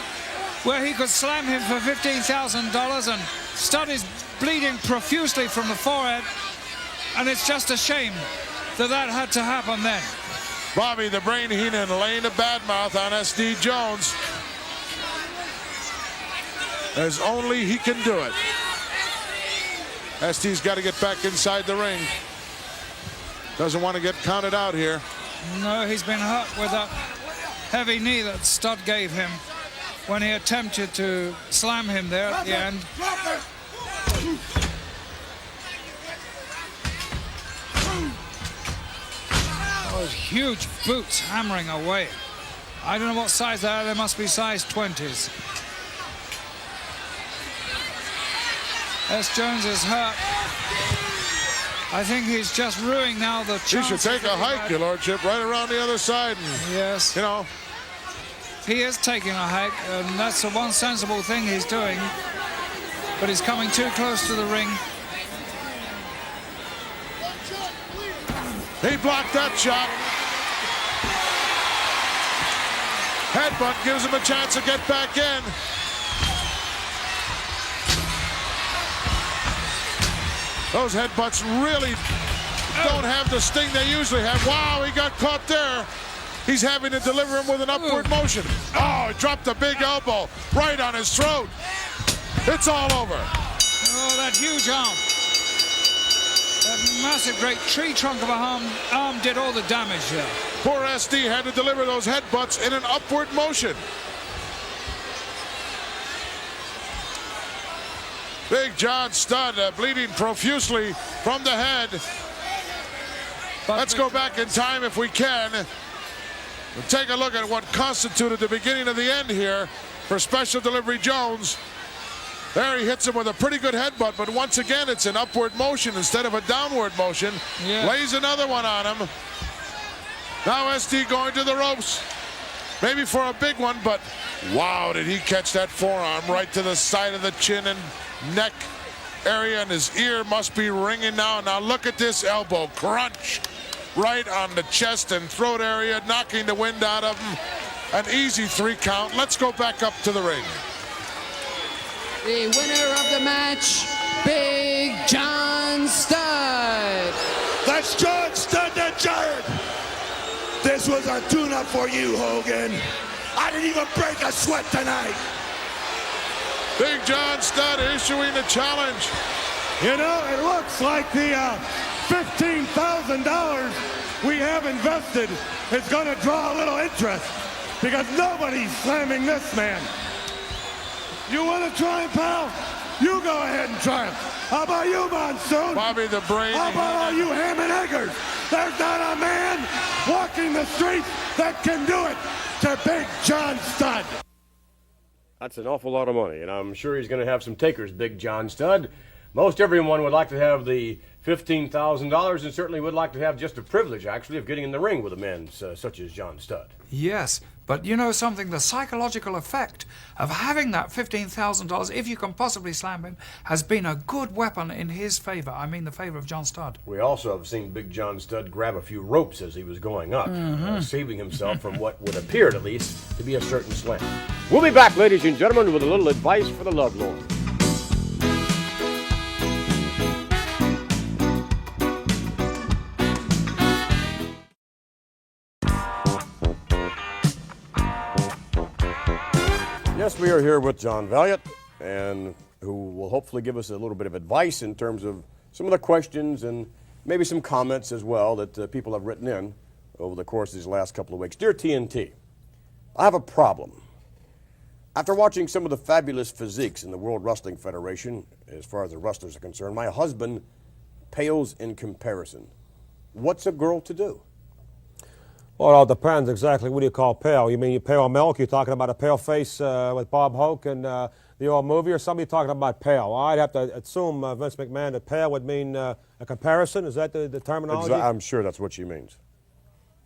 where he could slam him for $15,000, and Studd is bleeding profusely from the forehead, and it's just a shame that that had to happen then. Bobby the Brain Heenan laying a bad mouth on SD Jones, as only he can do it. SD's got to get back inside the ring. Doesn't want to get counted out here. No, he's been hurt with that heavy knee that Studd gave him when he attempted to slam him there at the end. Those huge boots hammering away. I don't know what size they are. They must be size 20s. S. Jones is hurt. I think he's just ruining now the chance. He should take a hike, Your Lordship, right around the other side. And, yes. You know. He is taking a hike, and that's the one sensible thing he's doing. But he's coming too close to the ring. He blocked that shot. Headbutt gives him a chance to get back in. Those headbutts really don't have the sting they usually have. Wow, he got caught there. He's having to deliver him with an upward motion. Oh, he dropped a big elbow right on his throat. It's all over. Oh, that huge arm. That massive, great tree trunk of a arm did all the damage there. Poor SD had to deliver those headbutts in an upward motion. Big John Studd bleeding profusely from the head. Let's go back in time if we can. We'll take a look at what constituted the beginning of the end here for Special Delivery Jones. There he hits him with a pretty good headbutt, but once again it's an upward motion instead of a downward motion. Yeah. Lays another one on him. Now SD going to the ropes. Maybe for a big one, but wow, did he catch that forearm right to the side of the chin and neck area, and his ear must be ringing now. Now look at this elbow crunch right on the chest and throat area, knocking the wind out of him. An easy 3 count. Let's go back up to the ring. The winner of the match, Big John Studd. That's John Studd, that giant. This was a tune-up for you, Hogan. I didn't even break a sweat tonight. Big John Studd issuing the challenge. You know, it looks like the $15,000 we have invested is going to draw a little interest because nobody's slamming this man. You want to try him, pal? You go ahead and try him. How about you, Monsoon? Bobby the Brain. How about all you ham and eggers? There's not a man walking the street that can do it to Big John Studd. That's an awful lot of money, and I'm sure he's going to have some takers, Big John Studd. Most everyone would like to have the $15,000 and certainly would like to have just the privilege, actually, of getting in the ring with a man such as John Studd. Yes, but you know something? The psychological effect of having that $15,000, if you can possibly slam him, has been a good weapon in his favor. I mean the favor of John Studd. We also have seen Big John Studd grab a few ropes as he was going up, saving himself from what would appear, at least, to be a certain slam. We'll be back, ladies and gentlemen, with a little advice for the lovelorn. Yes, we are here with John Valiant, and who will hopefully give us a little bit of advice in terms of some of the questions and maybe some comments as well that people have written in over the course of these last couple of weeks. Dear TNT, I have a problem. After watching some of the fabulous physiques in the World Wrestling Federation, as far as the wrestlers are concerned, my husband pales in comparison. What's a girl to do? Well, it all depends exactly. What do you call pale? You mean you pale milk? You're talking about a pale face with Bob Hoke and the old movie, or somebody talking about pale? I'd have to assume, Vince McMahon, that pale would mean a comparison. Is that the terminology? I'm sure that's what she means.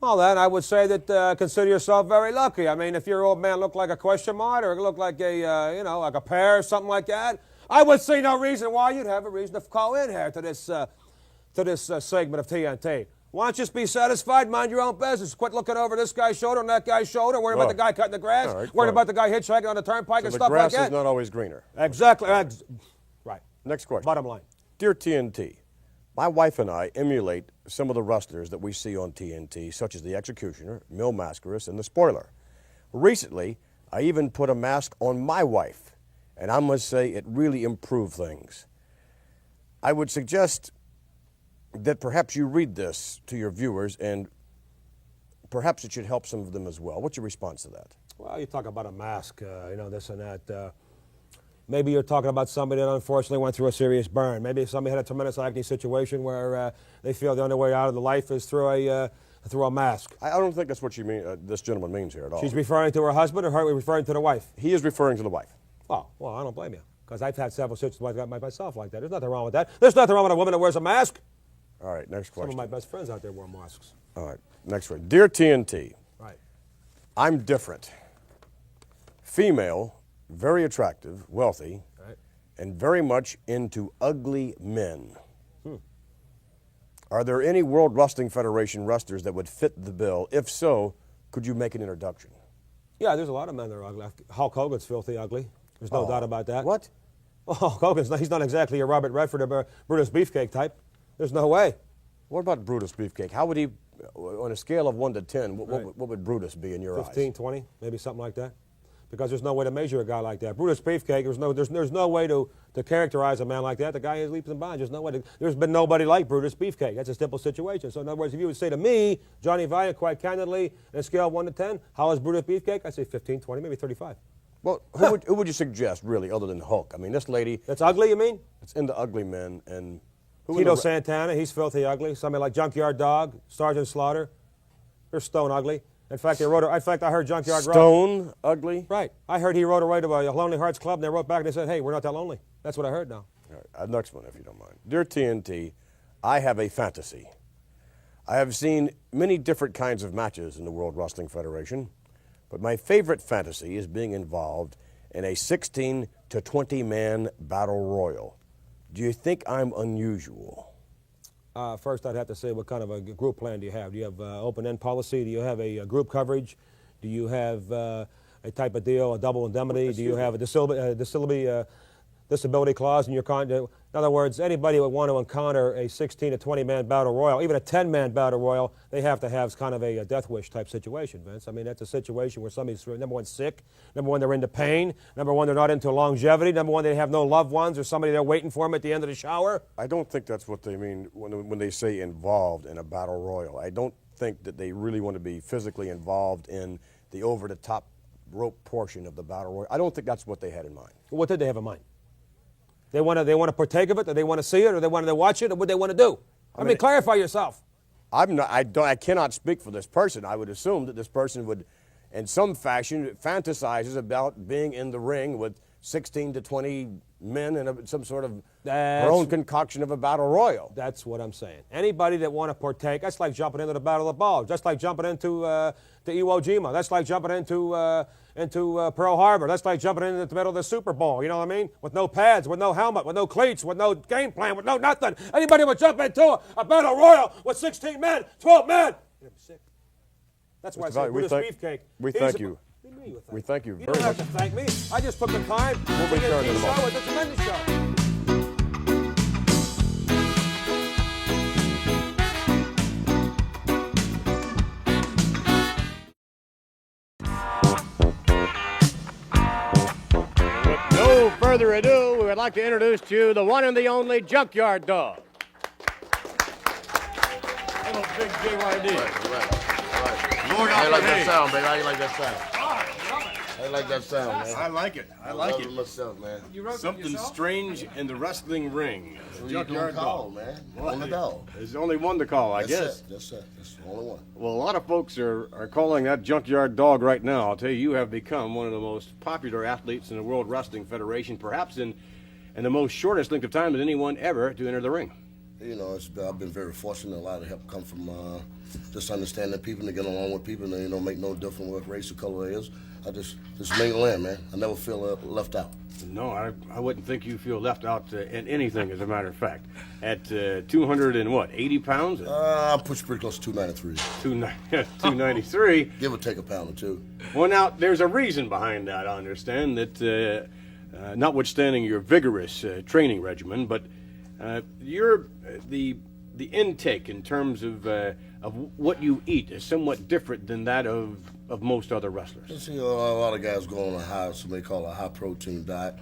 Well, then I would say that consider yourself very lucky. I mean, if your old man looked like a question mark or looked like a, like a pear or something like that, I would see no reason why you'd have a reason to call in here to this segment of TNT. Why don't you just be satisfied, mind your own business, quit looking over this guy's shoulder and that guy's shoulder, worry about the guy cutting the grass, worry about the guy hitchhiking on the turnpike and stuff like that. The grass is not always greener. Exactly. Right. Next question. Bottom line. Dear TNT, my wife and I emulate some of the wrestlers that we see on TNT, such as the Executioner, Mil Mascaras, and the Spoiler. Recently, I even put a mask on my wife, and I must say it really improved things. I would suggest that perhaps you read this to your viewers, and perhaps it should help some of them as well. What's your response to that? Well, you talk about a mask, this and that. Maybe you're talking about somebody that unfortunately went through a serious burn. Maybe somebody had a tremendous acne situation where they feel the only way out of the life is through a through a mask. I don't think that's what you mean. This gentleman means here at all. She's referring to her husband, or her referring to the wife? He is referring to the wife. Oh, well, I don't blame you, because I've had several situations like that myself like that. There's nothing wrong with that. There's nothing wrong with a woman that wears a mask. All right, next question. Some of my best friends out there wear masks. All right, next one. Dear TNT, Right. I'm different. Female, very attractive, wealthy, Right. and very much into ugly men. Are there any World Wrestling Federation wrestlers that would fit the bill? If so, could you make an introduction? Yeah, there's a lot of men that are ugly. Hulk Hogan's filthy ugly. There's no doubt about that. What? Well, Hulk Hogan's he's not exactly a Robert Redford or Brutus Beefcake type. There's no way. What about Brutus Beefcake? How would he, on a scale of 1 to 10, what would Brutus be in your 15, eyes? 20, maybe something like that. Because there's no way to measure a guy like that. Brutus Beefcake, there's no way to characterize a man like that. The guy is leaps and bounds. There's no way. There's been nobody like Brutus Beefcake. That's a simple situation. So in other words, if you would say to me, Johnny Valiant, quite candidly, on a scale of 1 to 10, how is Brutus Beefcake? I'd say 15, 20, maybe 35. Well, who would you suggest, really, other than Hulk? I mean, this lady... That's ugly, you mean? It's into ugly men, and... who Tito Santana, he's filthy ugly. Somebody like Junkyard Dog, Sergeant Slaughter, they're stone ugly. In fact, I heard Junkyard Stone ugly? Right. I heard he wrote a to a Lonely Hearts Club, and they wrote back and they said, hey, we're not that lonely. That's what I heard now. All right, next one, if you don't mind. Dear TNT, I have a fantasy. I have seen many different kinds of matches in the World Wrestling Federation, but my favorite fantasy is being involved in a 16 to 20 man battle royal. Do you think I'm unusual? First, I'd have to say, what kind of a group plan do you have? Do you have open-end policy? Do you have a group coverage? Do you have a type of deal, a double indemnity? Do you have a disability clause in your contract? In other words, anybody would want to encounter a 16 to 20 man battle royal, even a 10 man battle royal, they have to have kind of a death wish type situation, Vince. I mean, that's a situation where somebody's, number one, sick, number one, they're into pain, number one, they're not into longevity, number one, they have no loved ones or somebody they're waiting for them at the end of the shower. I don't think that's what they mean when they say involved in a battle royal. I don't think that they really want to be physically involved in the over-the-top rope portion of the battle royal. I don't think that's what they had in mind. What did they have in mind? They want to partake of it, or they want to see it, or they want to watch it, or what they want to do. I mean, clarify yourself. I cannot speak for this person. I would assume that this person would, in some fashion, fantasizes about being in the ring with 16 to 20 men in some sort of their own concoction of a battle royal. That's what I'm saying. Anybody that want to partake, that's like jumping into the Battle of the Bulge. That's like jumping into the Iwo Jima. That's like jumping into Pearl Harbor. That's like jumping into the middle of the Super Bowl. You know what I mean? With no pads, with no helmet, with no cleats, with no game plan, with no nothing. Anybody would jump into a battle royal with 16 men, 12 men. You're sick. That's why I say Brutus Beefcake. We thank you. We thank you very much. You don't have to thank me. I just took the time. We'll return in a moment. It's a tremendous show. No further ado, we would like to introduce to you the one and the only Junkyard Dog. Little big JYD. Lord, I like that sound, baby. I like that sound. I like that sound, man. I like it. I like it. Myself, man. Something strange in the wrestling ring. Junkyard Dog, man. On the dog. There's only one to call, I guess. That's it. That's the only one. Well, a lot of folks are calling that Junkyard Dog right now. I'll tell you, you have become one of the most popular athletes in the World Wrestling Federation, perhaps in the most shortest length of time than anyone ever to enter the ring. You know, I've been very fortunate. A lot of help come from just understanding people and get along with people and, make no difference what race or color it is. I just mingle in, man. I never feel left out. No, I wouldn't think you feel left out in anything, as a matter of fact. At 280 pounds? I'm pushing pretty close to 293. 293? Give or take a pound or two. Well, now, there's a reason behind that, I understand, that notwithstanding your vigorous training regimen, but the intake in terms of what you eat is somewhat different than that of most other wrestlers. You see, a lot of guys go on a high, somebody call a high protein diet,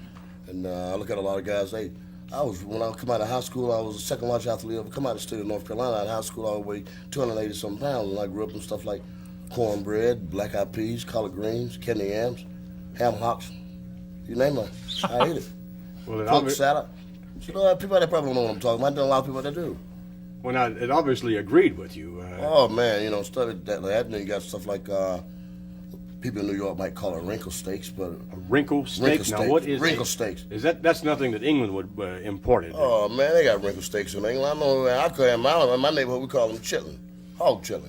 and I look at a lot of guys. When I come out of high school, I was the second largest athlete ever come out of the state of North Carolina. In high school, I weighed 280 some pounds, and I grew up in stuff like cornbread, black eyed peas, collard greens, kidney yams, ham hocks, you name it. I ate it. Well, Pork salad. You know, people that probably don't know what I'm talking about. There are a lot of people that do. Well, now, it obviously agreed with you. Oh, man, you know, studied that. And then you got stuff like people in New York might call it wrinkle steaks, but... Wrinkle steaks? Now, what is wrinkle steaks? That's nothing that England would import it. Oh, man, they got wrinkle steaks in England. I know, in my neighborhood, we call them chitlin. Hog chitlins.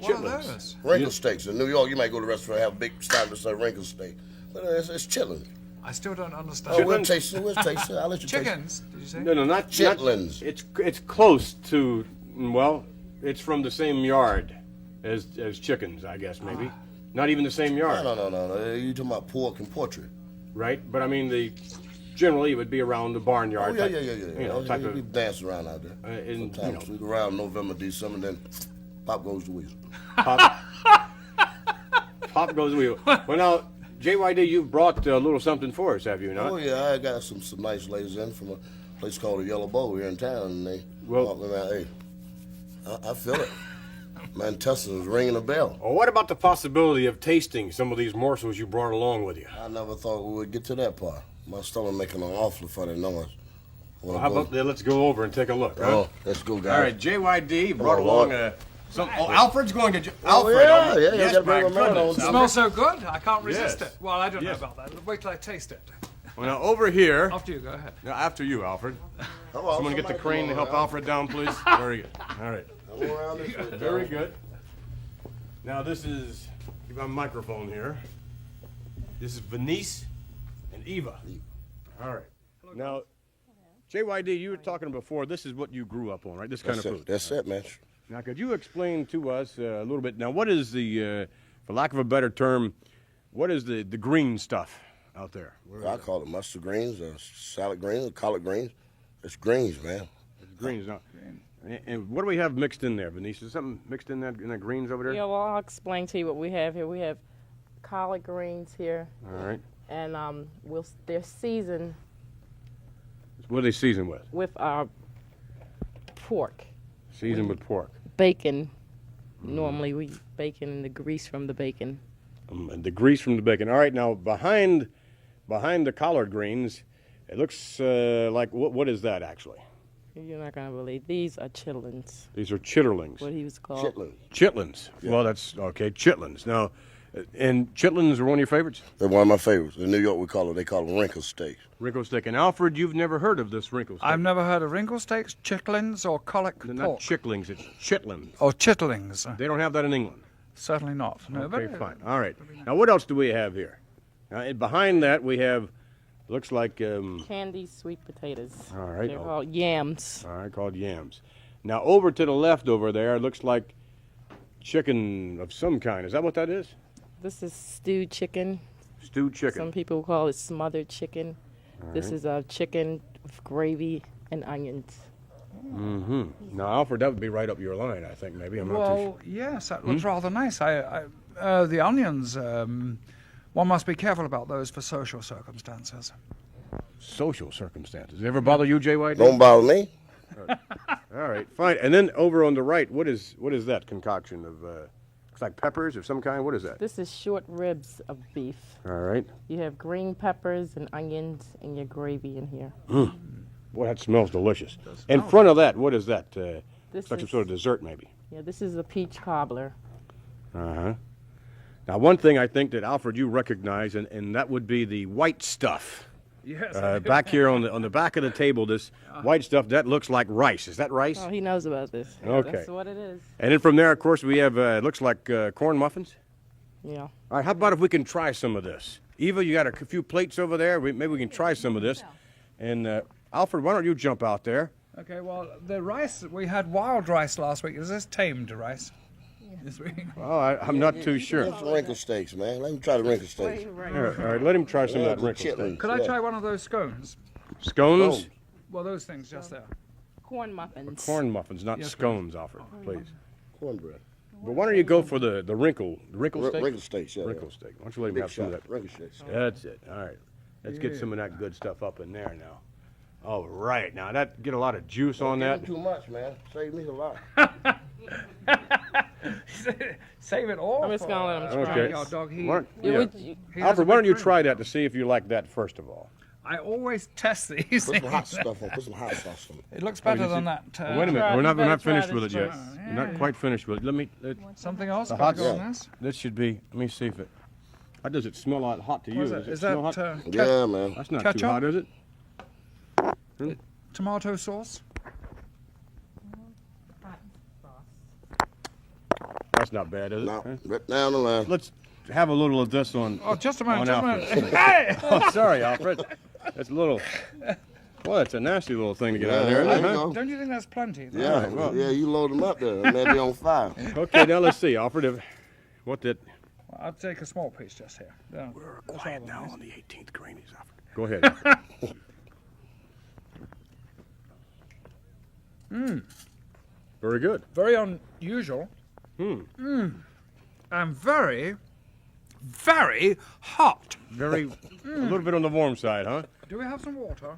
Chitlins. Wrinkle steaks. In New York, you might go to a restaurant and have a big stand that says wrinkle steak. But it's chitlins. I still don't understand. Oh, we'll taste it. I'll let you Chickens, taste it. did you say? No, not chitlins. It's close to, well, it's from the same yard as chickens, I guess, maybe. Not even the same yard. No. You're talking about pork and poultry. Right, but I mean, generally it would be around the barnyard. Oh, yeah. You know, type of... We dance around out there. Sometimes we go around November, December, then pop goes the weasel. Pop goes the weasel. Well, now, JYD, you've brought a little something for us, have you not? Oh, yeah, I got some nice ladies in from a place called the Yellow Bowl here in town, and they walked me around. Hey, I feel it. My intestines ringing a bell. Well, what about the possibility of tasting some of these morsels you brought along with you? I never thought we would get to that part. My stomach making an awfully funny noise. Well, how about let's go over and take a look, huh? Oh, let's go, guys. All right, JYD brought along Alfred's going to... Alfred, yeah, yes, my goodness. It smells so good, I can't resist it. Well, I don't know about that. Wait till I taste it. Well, now, over here... After you, go ahead. Now, after you, Alfred. Someone get the come crane to help Alfred down, please. Very good. All right. Very good. Now, this is... Keep my microphone here. This is Venice and Eva. All right. Now, JYD, you were talking before, this is what you grew up on, right? This kind of food. That's it, man. Now, could you explain to us a little bit? Now, what is the, for lack of a better term, what is the green stuff out there? I call it mustard greens, salad greens, collard greens. It's greens, man. It's greens. Now, and what do we have mixed in there, Venice? Is something mixed in that greens over there? Yeah, well, I'll explain to you what we have here. We have collard greens here. All right. And they're seasoned. What are they seasoned with? With our pork. Seasoned with pork. Bacon. Normally we bacon and the grease from the bacon. And the grease from the bacon. All right, now behind the collard greens, it looks like, what is that actually? You're not going to believe. These are chitlins. These are chitterlings. What he was called. Chitlins. Yeah. Well, that's okay. Chitlins. Now, and chitlins are one of your favorites? They're one of my favorites. In New York, they call them wrinkle steaks. Wrinkle steak. And Alfred, you've never heard of this wrinkle steak? I've never heard of wrinkle steaks, chicklins, or colic pork. Not chicklings, it's chitlins. Oh, chitterlings. They don't have that in England? Certainly not. No, okay, fine. All right. Now, what else do we have here? Now, behind that, we have, looks like... candied sweet potatoes. All right. They're called yams. All right, called yams. Now, over to the left over there, it looks like chicken of some kind. Is that what that is? This is stewed chicken. Stewed chicken. Some people call it smothered chicken. All this right. is a chicken with gravy and onions. Mm-hmm. Now, Alfred, that would be right up your line, I think, maybe. I'm not too sure. Well, yes, that looks rather nice. The onions, one must be careful about those for social circumstances. Social circumstances. Does it ever bother you, JYD? Don't bother me. All right, fine. And then over on the right, what is that concoction of... looks like peppers of some kind. What is that? This is short ribs of beef. All right. You have green peppers and onions and your gravy in here. Mm. Boy, that smells delicious. In front of that, what is that? This like some is- sort of dessert, maybe. Yeah, this is a peach cobbler. Uh-huh. Now, one thing I think that, Alfred, you recognize, and that would be the white stuff. Yes. Back here on the back of the table, this white stuff, that looks like rice. Is that rice? Oh, he knows about this. Okay. That's what it is. And then from there, of course, we have, it looks like corn muffins. Yeah. All right, how about if we can try some of this? Eva, you got a few plates over there. Maybe we can try some of this. And Alfred, why don't you jump out there? Okay, well, the rice, we had wild rice last week. Is this tamed rice? This week? Oh, I'm not too sure. It's wrinkle steaks, man. Let me try the wrinkle steaks. All right, let him try some of that wrinkle steak. Could I try one of those scones? Scones? Well, those things just there. Corn muffins. Corn muffins, not Yes, scones, Alfred, please. Cornbread. But why don't you go for the wrinkle steak? Wrinkle steaks, yeah. Wrinkle steak. Why don't you let him Big have some of shot. that? Wrinkle steaks. That's it. All right. Let's get some of that good stuff up in there now. All right. Now, that get a lot of juice on that. Too much, man. Save me a lot. Save it all. I'm just going to let him try. Okay. Your dog, Alfred, why don't you try that to see if you like that first of all? I always test these. Put some hot stuff on. Put some hot sauce on it. It looks better than that. Wait a minute. We're not finished with it yet. first. We're not quite finished with it. Let me. Something else The got hot to go on this? This should be. Let me see if it. How does it smell hot to you? What is Does it? it Is smell that, hot? Yeah, man. That's not ketchup? too hot, is it? Tomato sauce? That's not bad, is it? No, right down the line. Let's have a little of this on. Oh, just a moment, on just a Alfred. minute. Hey! Oh, sorry, Alfred. That's a little. Well, that's a nasty little thing to get out of there, isn't it? Huh? Don't you think that's plenty? Yeah, All right, well. yeah, you load them up there. And they'll be on fire. Okay, now let's see, Alfred. What did? Well, I'll take a small piece just here. Yeah, We're that's quiet all now that on the 18th greenies, Alfred. Go ahead. Alfred. Very good. Very unusual. And very, very hot. Very. A little bit on the warm side, huh? Do we have some water?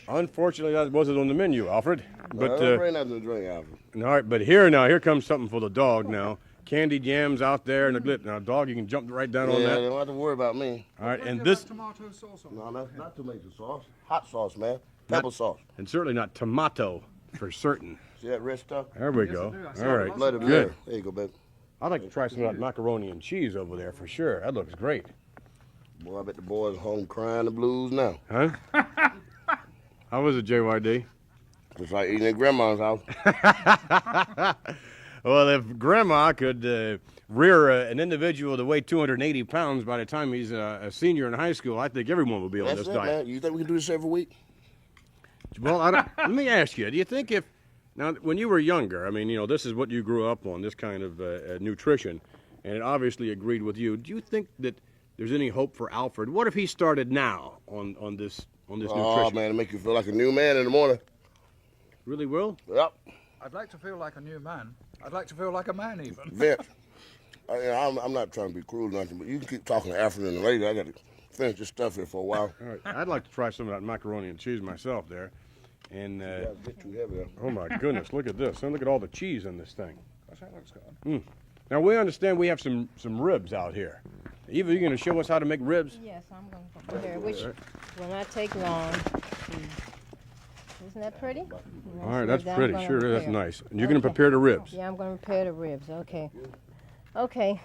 Unfortunately, that wasn't on the menu, Alfred. But bring nothing to drink, Alfred. all right, but here comes something for the dog now. Candy jams out there and the glit. Now, dog, you can jump right down on Yeah, that. they don't have to worry about me. All right, and this, Tomato sauce on No, that's not tomato sauce. Hot sauce, man. Pepper sauce. and certainly not tomato, for certain. See that red stuff? There we go. All right, Let it good. there. There you go, baby. I'd like to try some of that macaroni and cheese over there for sure. That looks great. Boy, I bet the boys home crying the blues now. Huh? How was it, JYD? Just like eating at grandma's house. Well, if Grandma could rear an individual to weigh 280 pounds by the time he's a senior in high school, I think everyone will be on That's this it, diet. man. You think we can do this every week? Well, let me ask you, do you think now, when you were younger, I mean, this is what you grew up on, this kind of nutrition, and it obviously agreed with you. Do you think that there's any hope for Alfred? What if he started now on this Oh, nutrition? man, it make you feel like a new man in the morning. Really will? Yep. I'd like to feel like a new man. I'd like to feel like a man, even. Vince, I'm not trying to be cruel or nothing, but you can keep talking to Alfred and the lady. I got to finish this stuff here for a while. All right, I'd like to try some of that macaroni and cheese myself there. And, Yeah, it's a bit too heavy there. oh my goodness, look at this. And look at all the cheese in this thing. Gosh, that looks good. Now, we understand we have some ribs out here. Eva, you going to show us how to make ribs? Yes, I'm going to prepare, which will not take long. Isn't that pretty? All right, that's I'm pretty. gonna Sure, that's prepare. nice. And you're going to prepare the ribs. Yeah, I'm going to prepare the ribs. Okay. Okay.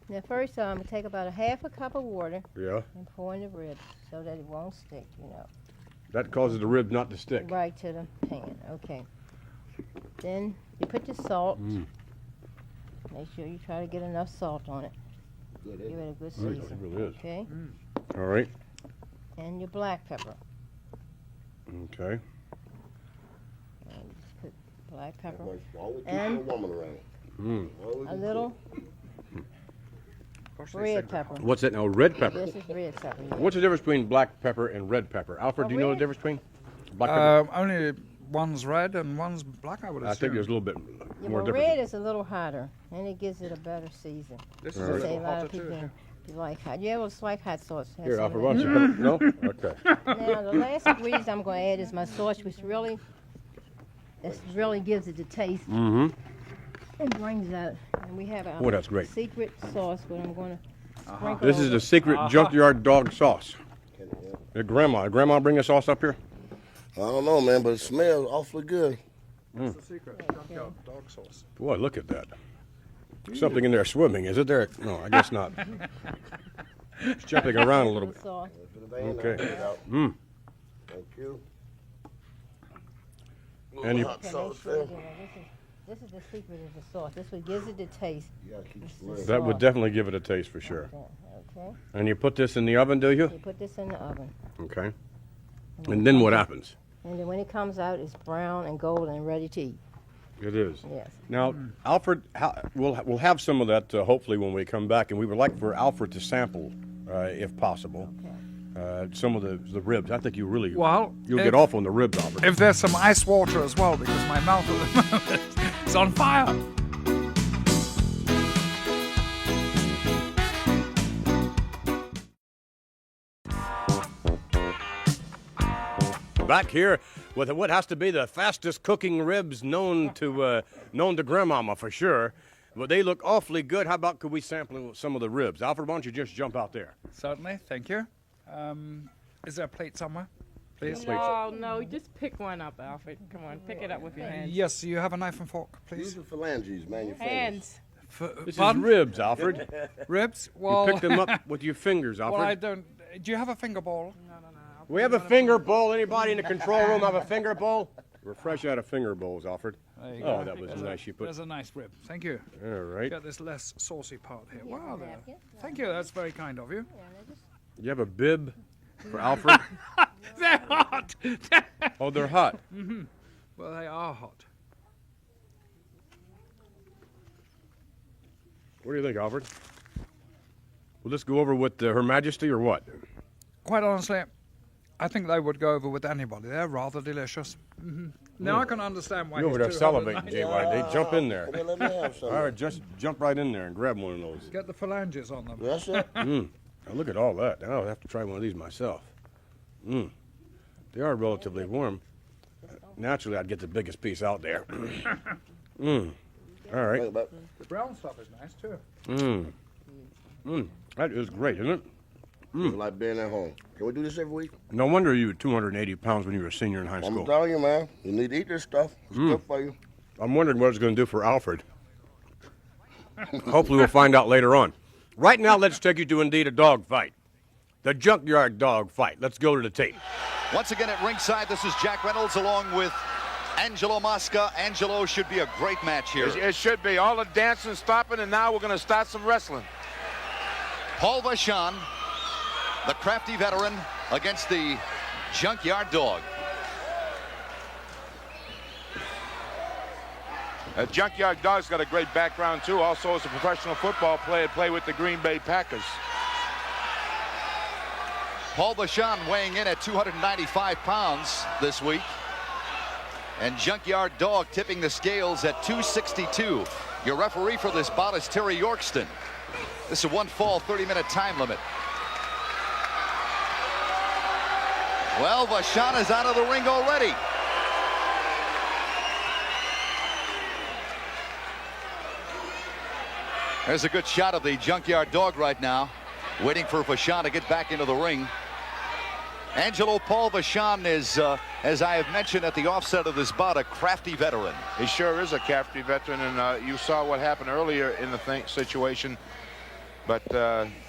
Now, first, I'm going to take about a half a cup of water Yeah. and pour in the ribs so that it won't stick, That causes the rib not to stick. right to the pan. Okay. Then you put your salt. Make sure you try to get enough salt on it. Give it a good Right, season. it really is. Okay. All right. And your black pepper. Okay. And just put black pepper. Always keep And a woman around. Always a keep little red pepper. What's that now? Red pepper. This is red pepper. Yeah. What's the difference between black pepper and red pepper? Alfred, Oh, do you know the red? difference between black pepper? Only one's red and one's black, I would assume. I think there's a little bit Yeah, more but difference. red is a little hotter, and it gives it a better season. This is All a right. Say little a lot hotter of too. people you like hot. Yeah, well, it's like hot sauce. Has Here, some Alfred, of why that. don't you put it? No? Okay. Now, the last ingredient I'm going to add is my sauce, which really gives it the taste Mm-hmm. and brings out. And we have a Oh, that's great. secret sauce, but I'm going to sprinkle This is over. the secret junkyard dog sauce. Did Grandma bring a sauce up here? I don't know, man, but it smells awfully good. That's the secret junkyard dog sauce. Boy, look at that. Something in there swimming, is it there? No, I guess not. It's jumping around a little bit. Sauce. Okay. Thank you. And you, Hot Okay, sauce make sure there. you know, this is the secret of the sauce. This what gives it the taste. You gotta keep It's it the red. that would sauce. definitely give it a taste for sure. Okay. And you put this in the oven, do you? You put this in the oven. Okay. And then what happens? And then when it comes out, it's brown and golden and ready to eat. It is. Yes. Now, Alfred, we'll have some of that hopefully when we come back, and we would like for Alfred to sample, if possible, some of the ribs. I think you really Well, you'll if- get off on the ribs, Alfred. If there's some ice water as well, because my mouth at the moment is on fire. Back here with what has to be the fastest cooking ribs known to Grandmama for sure. But they look awfully good. How about could we sample some of the ribs? Alfred, why don't you just jump out there? Certainly, thank you. Is there a plate somewhere? Please. No, just pick one up, Alfred. Come on, pick it up with your hands. Yes, you have a knife and fork, please. Use the phalanges, man. Your fingers. Hands. This Pardon? is ribs, Alfred. Ribs? Well, You picked them up with your fingers, Alfred. well, I don't. Do you have a finger bowl? No. We have a finger bowl. Anybody in the control room have a finger bowl? We're fresh out of finger bowls, Alfred. There you Oh, go. that was nice. You put. There's a nice rib. Thank you. All right. Got this less saucy part here. Wow, there. Thank you. That's very kind of you. You have a bib for Alfred? They're hot. Oh, they're hot. Mm-hmm. Well, they are hot. What do you think, Alfred? Will this go over with Her Majesty or what? Quite honestly, I think they would go over with anybody. They're rather delicious. Mm-hmm. Now I can understand why You're over there he's salivating, 290. JYD. Jump in there. Well, let me have some. All right, just jump right in there and grab one of those. Get the phalanges on them. That's it. Now look at all that. Now I'll have to try one of these myself. They are relatively warm. Naturally, I'd get the biggest piece out there. All right. The brown stuff is nice too. That is great, isn't it? Like being at home. Can we do this every week? No wonder you were 280 pounds when you were a senior in high school. I'm telling you, man. You need to eat this stuff. It's good for you. I'm wondering what it's going to do for Alfred. Hopefully we'll find out later on. Right now, let's take you to indeed a dog fight. The junkyard dog fight. Let's go to the tape. Once again at ringside, this is Jack Reynolds along with Angelo Mosca. Angelo, should be a great match here. It should be. All the dancing stopping, and now we're going to start some wrestling. Paul Vachon, the crafty veteran, against the junkyard dog. Junkyard Dog's got a great background, too. Also, as a professional football player, played with the Green Bay Packers. Paul Vachon weighing in at 295 pounds this week. And Junkyard Dog tipping the scales at 262. Your referee for this bout is Terry Yorkston. This is a one fall, 30-minute time limit. Well, Vachon is out of the ring already. There's a good shot of the Junkyard Dog right now, waiting for Vachon to get back into the ring. Angelo Paul Vachon is, as I have mentioned at the offset of this bout, a crafty veteran. He sure is a crafty veteran, and you saw what happened earlier in the situation. But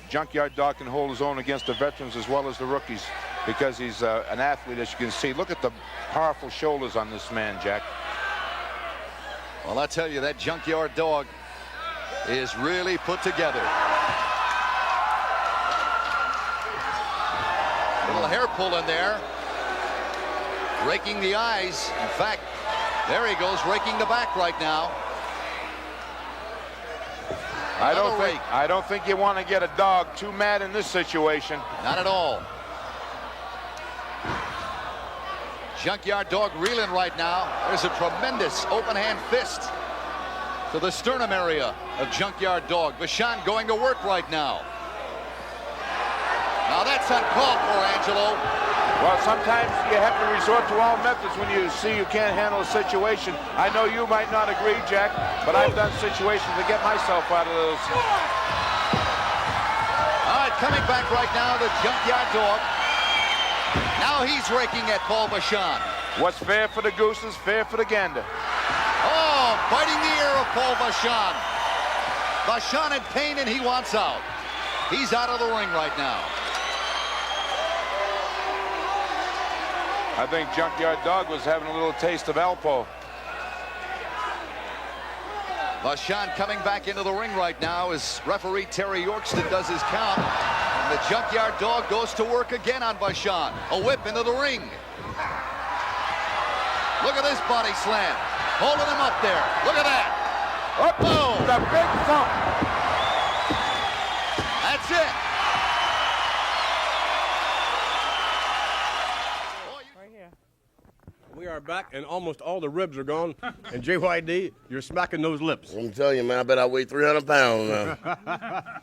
Junkyard Dog can hold his own against the veterans as well as the rookies because he's an athlete, as you can see. Look at the powerful shoulders on this man, Jack. Well, I tell you, that Junkyard Dog is really put together. Little hair pull in there. Raking the eyes. In fact, there he goes, raking the back right now. I don't think you want to get a dog too mad in this situation. Not at all. Junkyard Dog reeling right now. There's a tremendous open hand fist to the sternum area of Junkyard Dog. Vachon going to work right now. Now that's uncalled for, Angelo. Well, sometimes you have to resort to all methods when you see you can't handle a situation. I know you might not agree, Jack, but I've done situations to get myself out of those. All right, coming back right now, the Junkyard Dog. Now he's raking at Paul Vachon. What's fair for the goose is fair for the gander. Oh, biting the ear of Paul Vachon. Vachon in pain, and he wants out. He's out of the ring right now. I think Junkyard Dog was having a little taste of Alpo. Vachon coming back into the ring right now as referee Terry Yorkston does his count. And the Junkyard Dog goes to work again on Vachon. A whip into the ring. Look at this body slam. Holding him up there. Look at that. Oh, the big thump. That's it. We are back, and almost all the ribs are gone. And JYD, you're smacking those lips. I'm telling you, man, I bet I weigh 300 pounds now.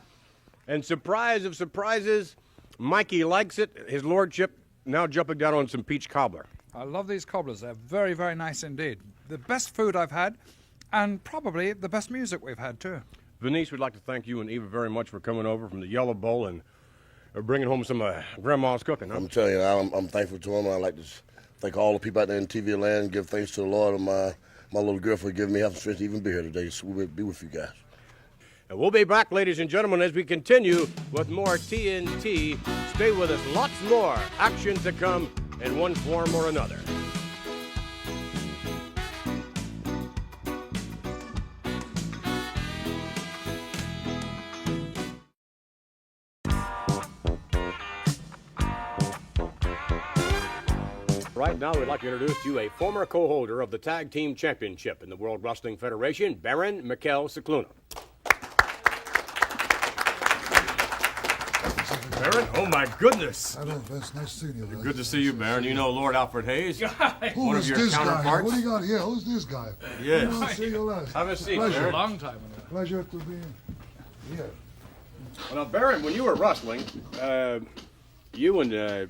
And surprise of surprises, Mikey likes it. His lordship now jumping down on some peach cobbler. I love these cobblers. They're very, very nice indeed. The best food I've had, and probably the best music we've had, too. Venice, we'd like to thank you and Eva very much for coming over from the Yellow Bowl and bringing home some grandma's cooking, huh? I'm telling you, I'm thankful to him. I like to thank all the people out there in TV land, give thanks to the Lord and my little girl for giving me health and strength to even be here today. So we'll be with you guys. And we'll be back, ladies and gentlemen, as we continue with more TNT. Stay with us. Lots more action to come in one form or another. Right now, we'd like to introduce to you a former co-holder of the Tag Team Championship in the World Wrestling Federation, Baron Mikel Cicluna. Baron, oh my goodness. Hello, Vince. Nice seeing you. Good to see you, Baron. You know Lord Alfred Hayes, Who one is of your this counterparts. guy? What do you got here? Who's this guy? Yes. Come on, see you last. Have a seat, Pleasure. Baron. Long time ago. Pleasure to be here. Well, now, Baron, when you were wrestling, you and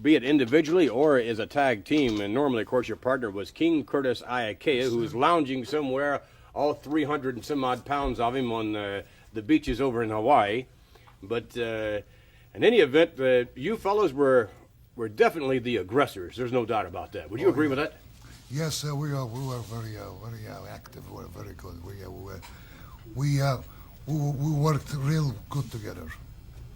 be it individually or as a tag team, and normally, of course, your partner was King Curtis Iakea, who was lounging somewhere, all 300 and some odd pounds of him on the beaches over in Hawaii. But in any event, you fellows were definitely the aggressors. There's no doubt about that. Would you agree with that? Yes, we were very active. We were very good. We worked real good together.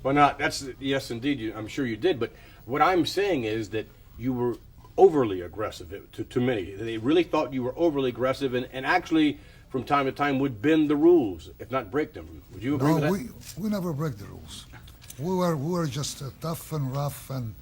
Well, not that's yes, indeed. I'm sure you did. But what I'm saying is that you were overly aggressive to many. They really thought you were overly aggressive, and actually, from time to time, would bend the rules, if not break them. Would you agree with that? We never break the rules. We were just tough and rough, and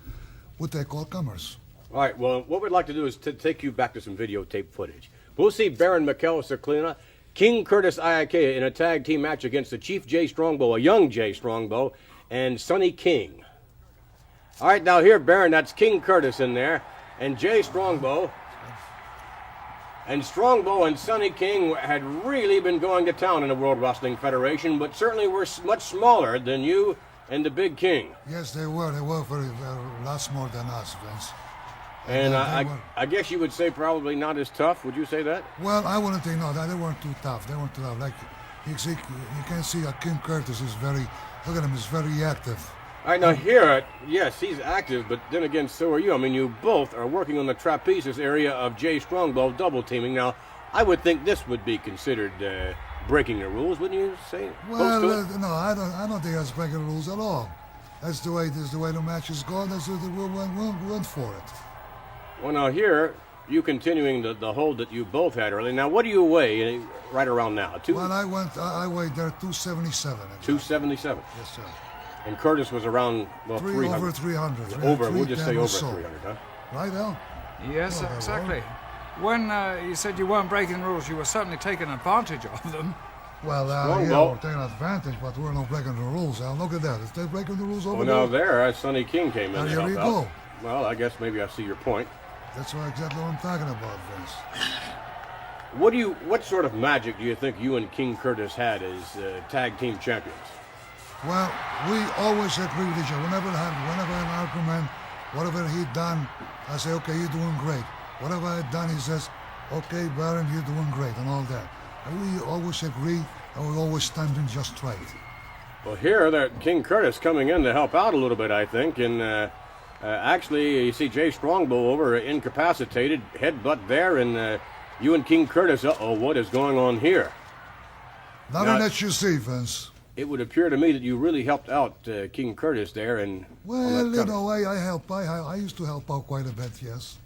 we take all comers. All right, well, what we'd like to do is to take you back to some videotape footage. We'll see Baron Mikel Cicluna, King Curtis Iakea in a tag team match against the Chief Jay Strongbow, a young Jay Strongbow, and Sonny King. All right, now here, Baron, that's King Curtis in there, and Jay Strongbow. And Strongbow and Sonny King had really been going to town in the World Wrestling Federation, but certainly were much smaller than you and the Big King. Yes, they were. They were very lots more than us, Vince. And I guess you would say probably not as tough. Would you say that? Well, I wouldn't say no. They weren't too tough. They weren't too tough. Like you can see King Curtis is very. Look at him. He's very active. All right, now here, yes, he's active, but then again, so are you. I mean, you both are working on the trapezius area of Jay Strongbow double teaming. Now, I would think this would be considered breaking the rules, wouldn't you say? Well, no, I don't think that's breaking the rules at all. That's the way the match is going. That's the we went for it. Well, now here, you continuing the hold that you both had earlier. Now, what do you weigh right around now? Well, I weighed there 277. 277. Yes, sir. And Curtis was around, well, 300. Over 300. We'll just say over 300, huh? Right, Al? Yes, exactly. When you said you weren't breaking the rules, you were certainly taking advantage of them. Well, yeah, we're taking advantage, but we're not breaking the rules, Al. Look at that. Is they breaking the rules over there? Well, now there, Sonny King came in. There you go. Well, I guess maybe I see your point. That's exactly what I'm talking about, Vince. What sort of magic do you think you and King Curtis had as tag team champions? Well, we always agree with each other. Whenever an argument, whatever he done, I say, okay, you're doing great. Whatever I done, he says, okay, Baron, you're doing great, and all that. And we always agree, and we always stand in just right. Well, here, that King Curtis coming in to help out a little bit, I think, and actually, you see Jay Strongbow over incapacitated, headbutt there, and you and King Curtis, what is going on here? Nothing that you see, Vince. It would appear to me that you really helped out King Curtis there, and well, in a way, I help. I used to help out quite a bit, yes.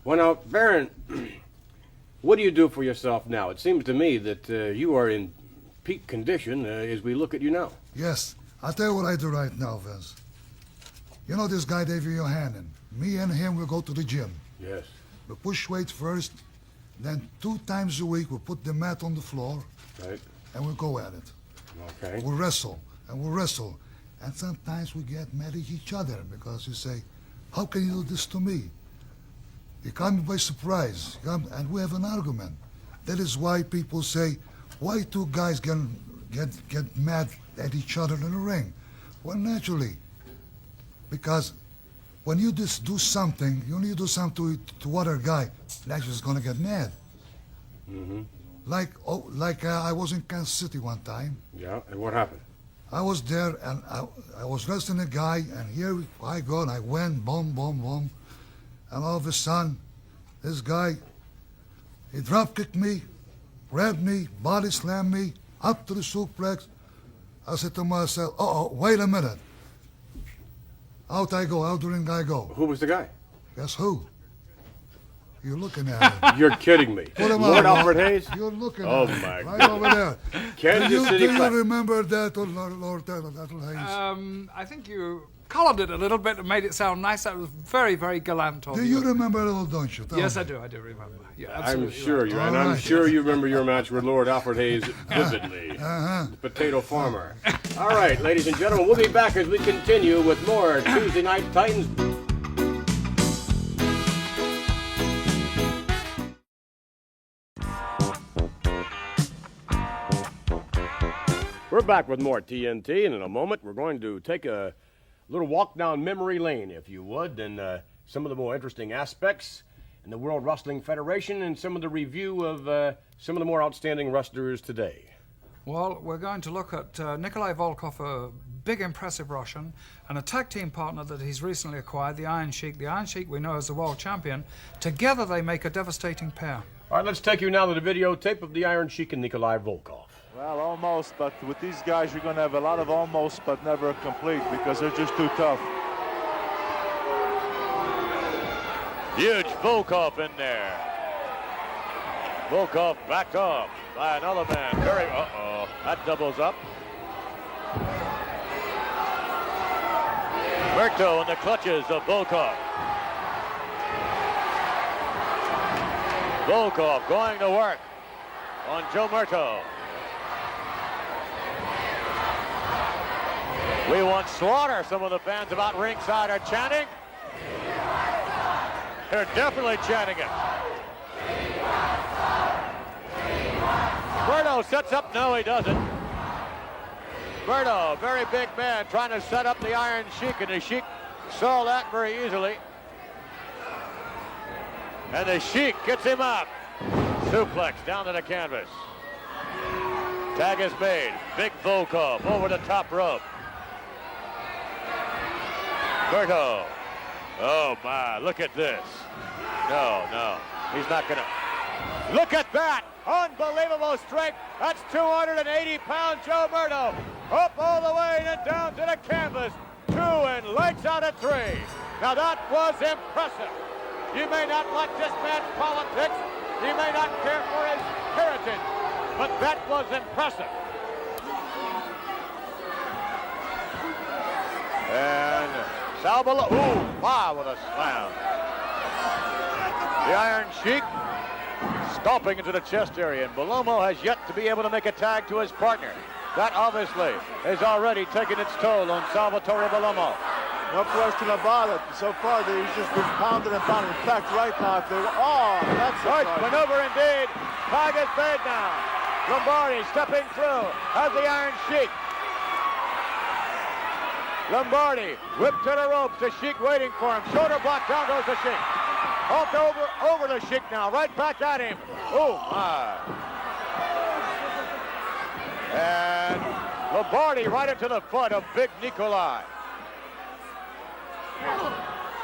Well, now, Baron, what do you do for yourself now? It seems to me that you are in peak condition as we look at you now. Yes, I'll tell you what I do right now, Vince. You know this guy, David Johannan. Me and him will go to the gym. Yes. We push weights first, then 2 times a week we put the mat on the floor, right, and we go at it. Okay. We wrestle, and we wrestle. And sometimes we get mad at each other because you say, how can you do this to me? You caught me by surprise, and we have an argument. That is why people say, why 2 guys get mad at each other in the ring? Well, naturally, because when you just do something, you do something to other guy, naturally is going to get mad. Mm-hmm. Like I was in Kansas City one time. Yeah, and what happened? I was there, and I was wrestling a guy, and here I go, and I went, boom, boom, boom. And all of a sudden, this guy, he drop kicked me, grabbed me, body slammed me, up to the suplex. I said to myself, uh-oh, wait a minute. Out I go, out the ring I go. Who was the guy? Guess who? You're looking at it. You're kidding me. What am Lord I, Alfred Hayes? You're looking Oh, at it. my Right God. over there. Kansas City Do you Clash. remember that, Lord Hayes? I think you coloured it a little bit and made it sound nice. That was very, very gallant of Do you. you remember it all, don't you? Tell Yes, me. I do remember. Yeah, I'm absolutely sure right. you, and I'm sure you remember your match with Lord Alfred Hayes vividly. The Potato Farmer. All right, ladies and gentlemen, we'll be back as we continue with more Tuesday Night Titans. We're back with more TNT, and in a moment we're going to take a little walk down memory lane, if you would, and some of the more interesting aspects in the World Wrestling Federation and some of the review of some of the more outstanding wrestlers today. Well, we're going to look at Nikolai Volkov, a big, impressive Russian, and a tag team partner that he's recently acquired, the Iron Sheik. The Iron Sheik we know as the world champion. Together they make a devastating pair. All right, let's take you now to the videotape of the Iron Sheik and Nikolai Volkov. Well, almost, but with these guys, you're going to have a lot of almost, but never complete because they're just too tough. Huge Volkov in there. Volkov backed off by another man. Very, that doubles up. Murto in the clutches of Volkov. Volkov going to work on Joe Murto. We want slaughter, some of the fans about ringside are chanting. They're definitely chanting it. Murto sets up, no he doesn't. Murto, very big man, trying to set up the Iron Sheik, and the Sheik saw that very easily. And the Sheik gets him up. Suplex down to the canvas. Tag is made. Big Volkov over the top rope. Murto. Oh my, look at this. No, he's not gonna. Look at that, unbelievable strength. That's 280-pound Joe Murto. Up all the way and then down to the canvas. 2 and lights out at 3. Now that was impressive. You may not like this man's politics. You may not care for his heritage, but that was impressive. And Salbala, with a slam. The Iron Sheik stomping into the chest area, and Belomo has yet to be able to make a tag to his partner. That obviously has already taken its toll on Salvatore Belomo. No question about it. So far, he's just been pounded and pounded. In fact, right now, if they that's right maneuver indeed. Tag is made now. Lombardi stepping through has the Iron Sheik. Lombardi whipped to the ropes. The Sheik waiting for him. Shoulder block, down goes the Sheik. Off over the Sheik now, right back at him. Oh my! And Lombardi right into the foot of Big Nikolai.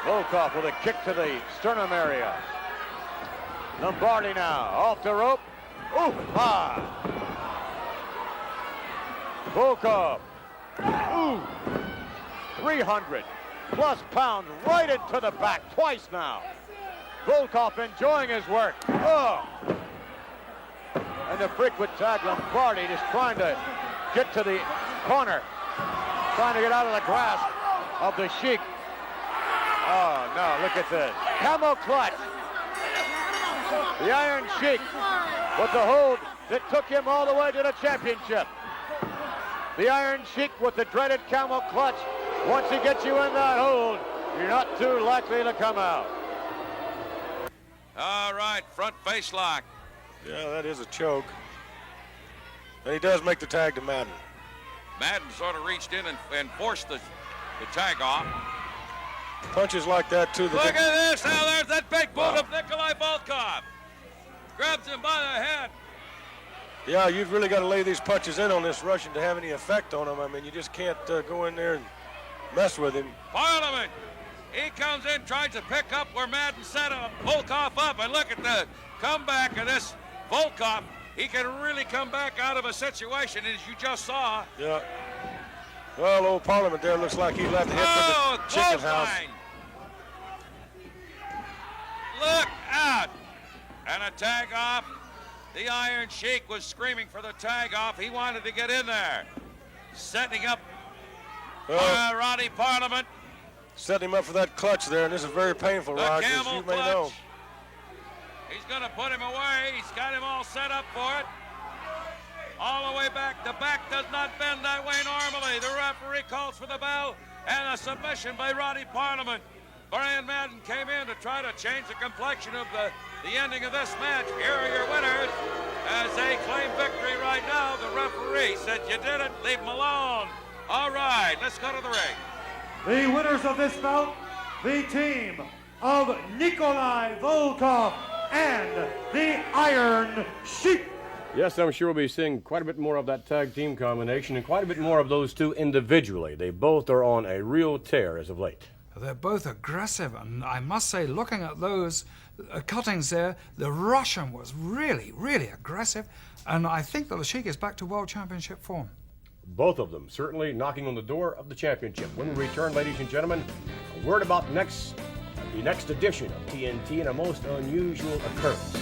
Volkov with a kick to the sternum area. Lombardi now off the rope. Ooh, ah! Volkov. Ooh, 300 plus pounds right into the back twice now. Volkov enjoying his work. Oh! And the frequent tag, Lombardi just trying to get to the corner, trying to get out of the grasp of the Sheik. Oh no, look at this. Camel clutch. The Iron Sheik with the hold that took him all the way to the championship. The Iron Sheik with the dreaded camel clutch. Once he gets you in that hold, you're not too likely to come out. All right, front face lock. Yeah, that is a choke. But he does make the tag to Madden. Madden sort of reached in and forced the tag off. Punches like that, too. Look at this. Now there's that big boot of Nikolai Volkov. Grabs him by the head. Yeah, you've really got to lay these punches in on this Russian to have any effect on him. I mean, you just can't go in there and mess with him. Parliament, he comes in, tries to pick up where Madden set him, Volkov up, and look at the comeback of this Volkov. He can really come back out of a situation, as you just saw. Yeah. Well, old Parliament there looks like he left the hit for the chicken house. Look out! And a tag off. The Iron Sheik was screaming for the tag off. He wanted to get in there. Setting up Roddy Parliament. Setting him up for that clutch there, and this is very painful, Rod, as you may know. He's going to put him away. He's got him all set up for it. All the way back. The back does not bend that way normally. The referee calls for the bell, and a submission by Roddy Parliament. Brian Madden came in to try to change the complexion of the ending of this match. Here are your winners as they claim victory right now. The referee said, "You did it, leave him alone." All right, let's go to the ring. The winners of this bout, the team of Nikolai Volkov and the Iron Sheik. Yes, I'm sure we'll be seeing quite a bit more of that tag team combination and quite a bit more of those two individually. They both are on a real tear as of late. They're both aggressive, and I must say, looking at those cuttings there, the Russian was really, really aggressive, and I think that the Sheik is back to World Championship form. Both of them certainly knocking on the door of the championship. When we return, ladies and gentlemen, a word about the next edition of TNT and a most unusual occurrence.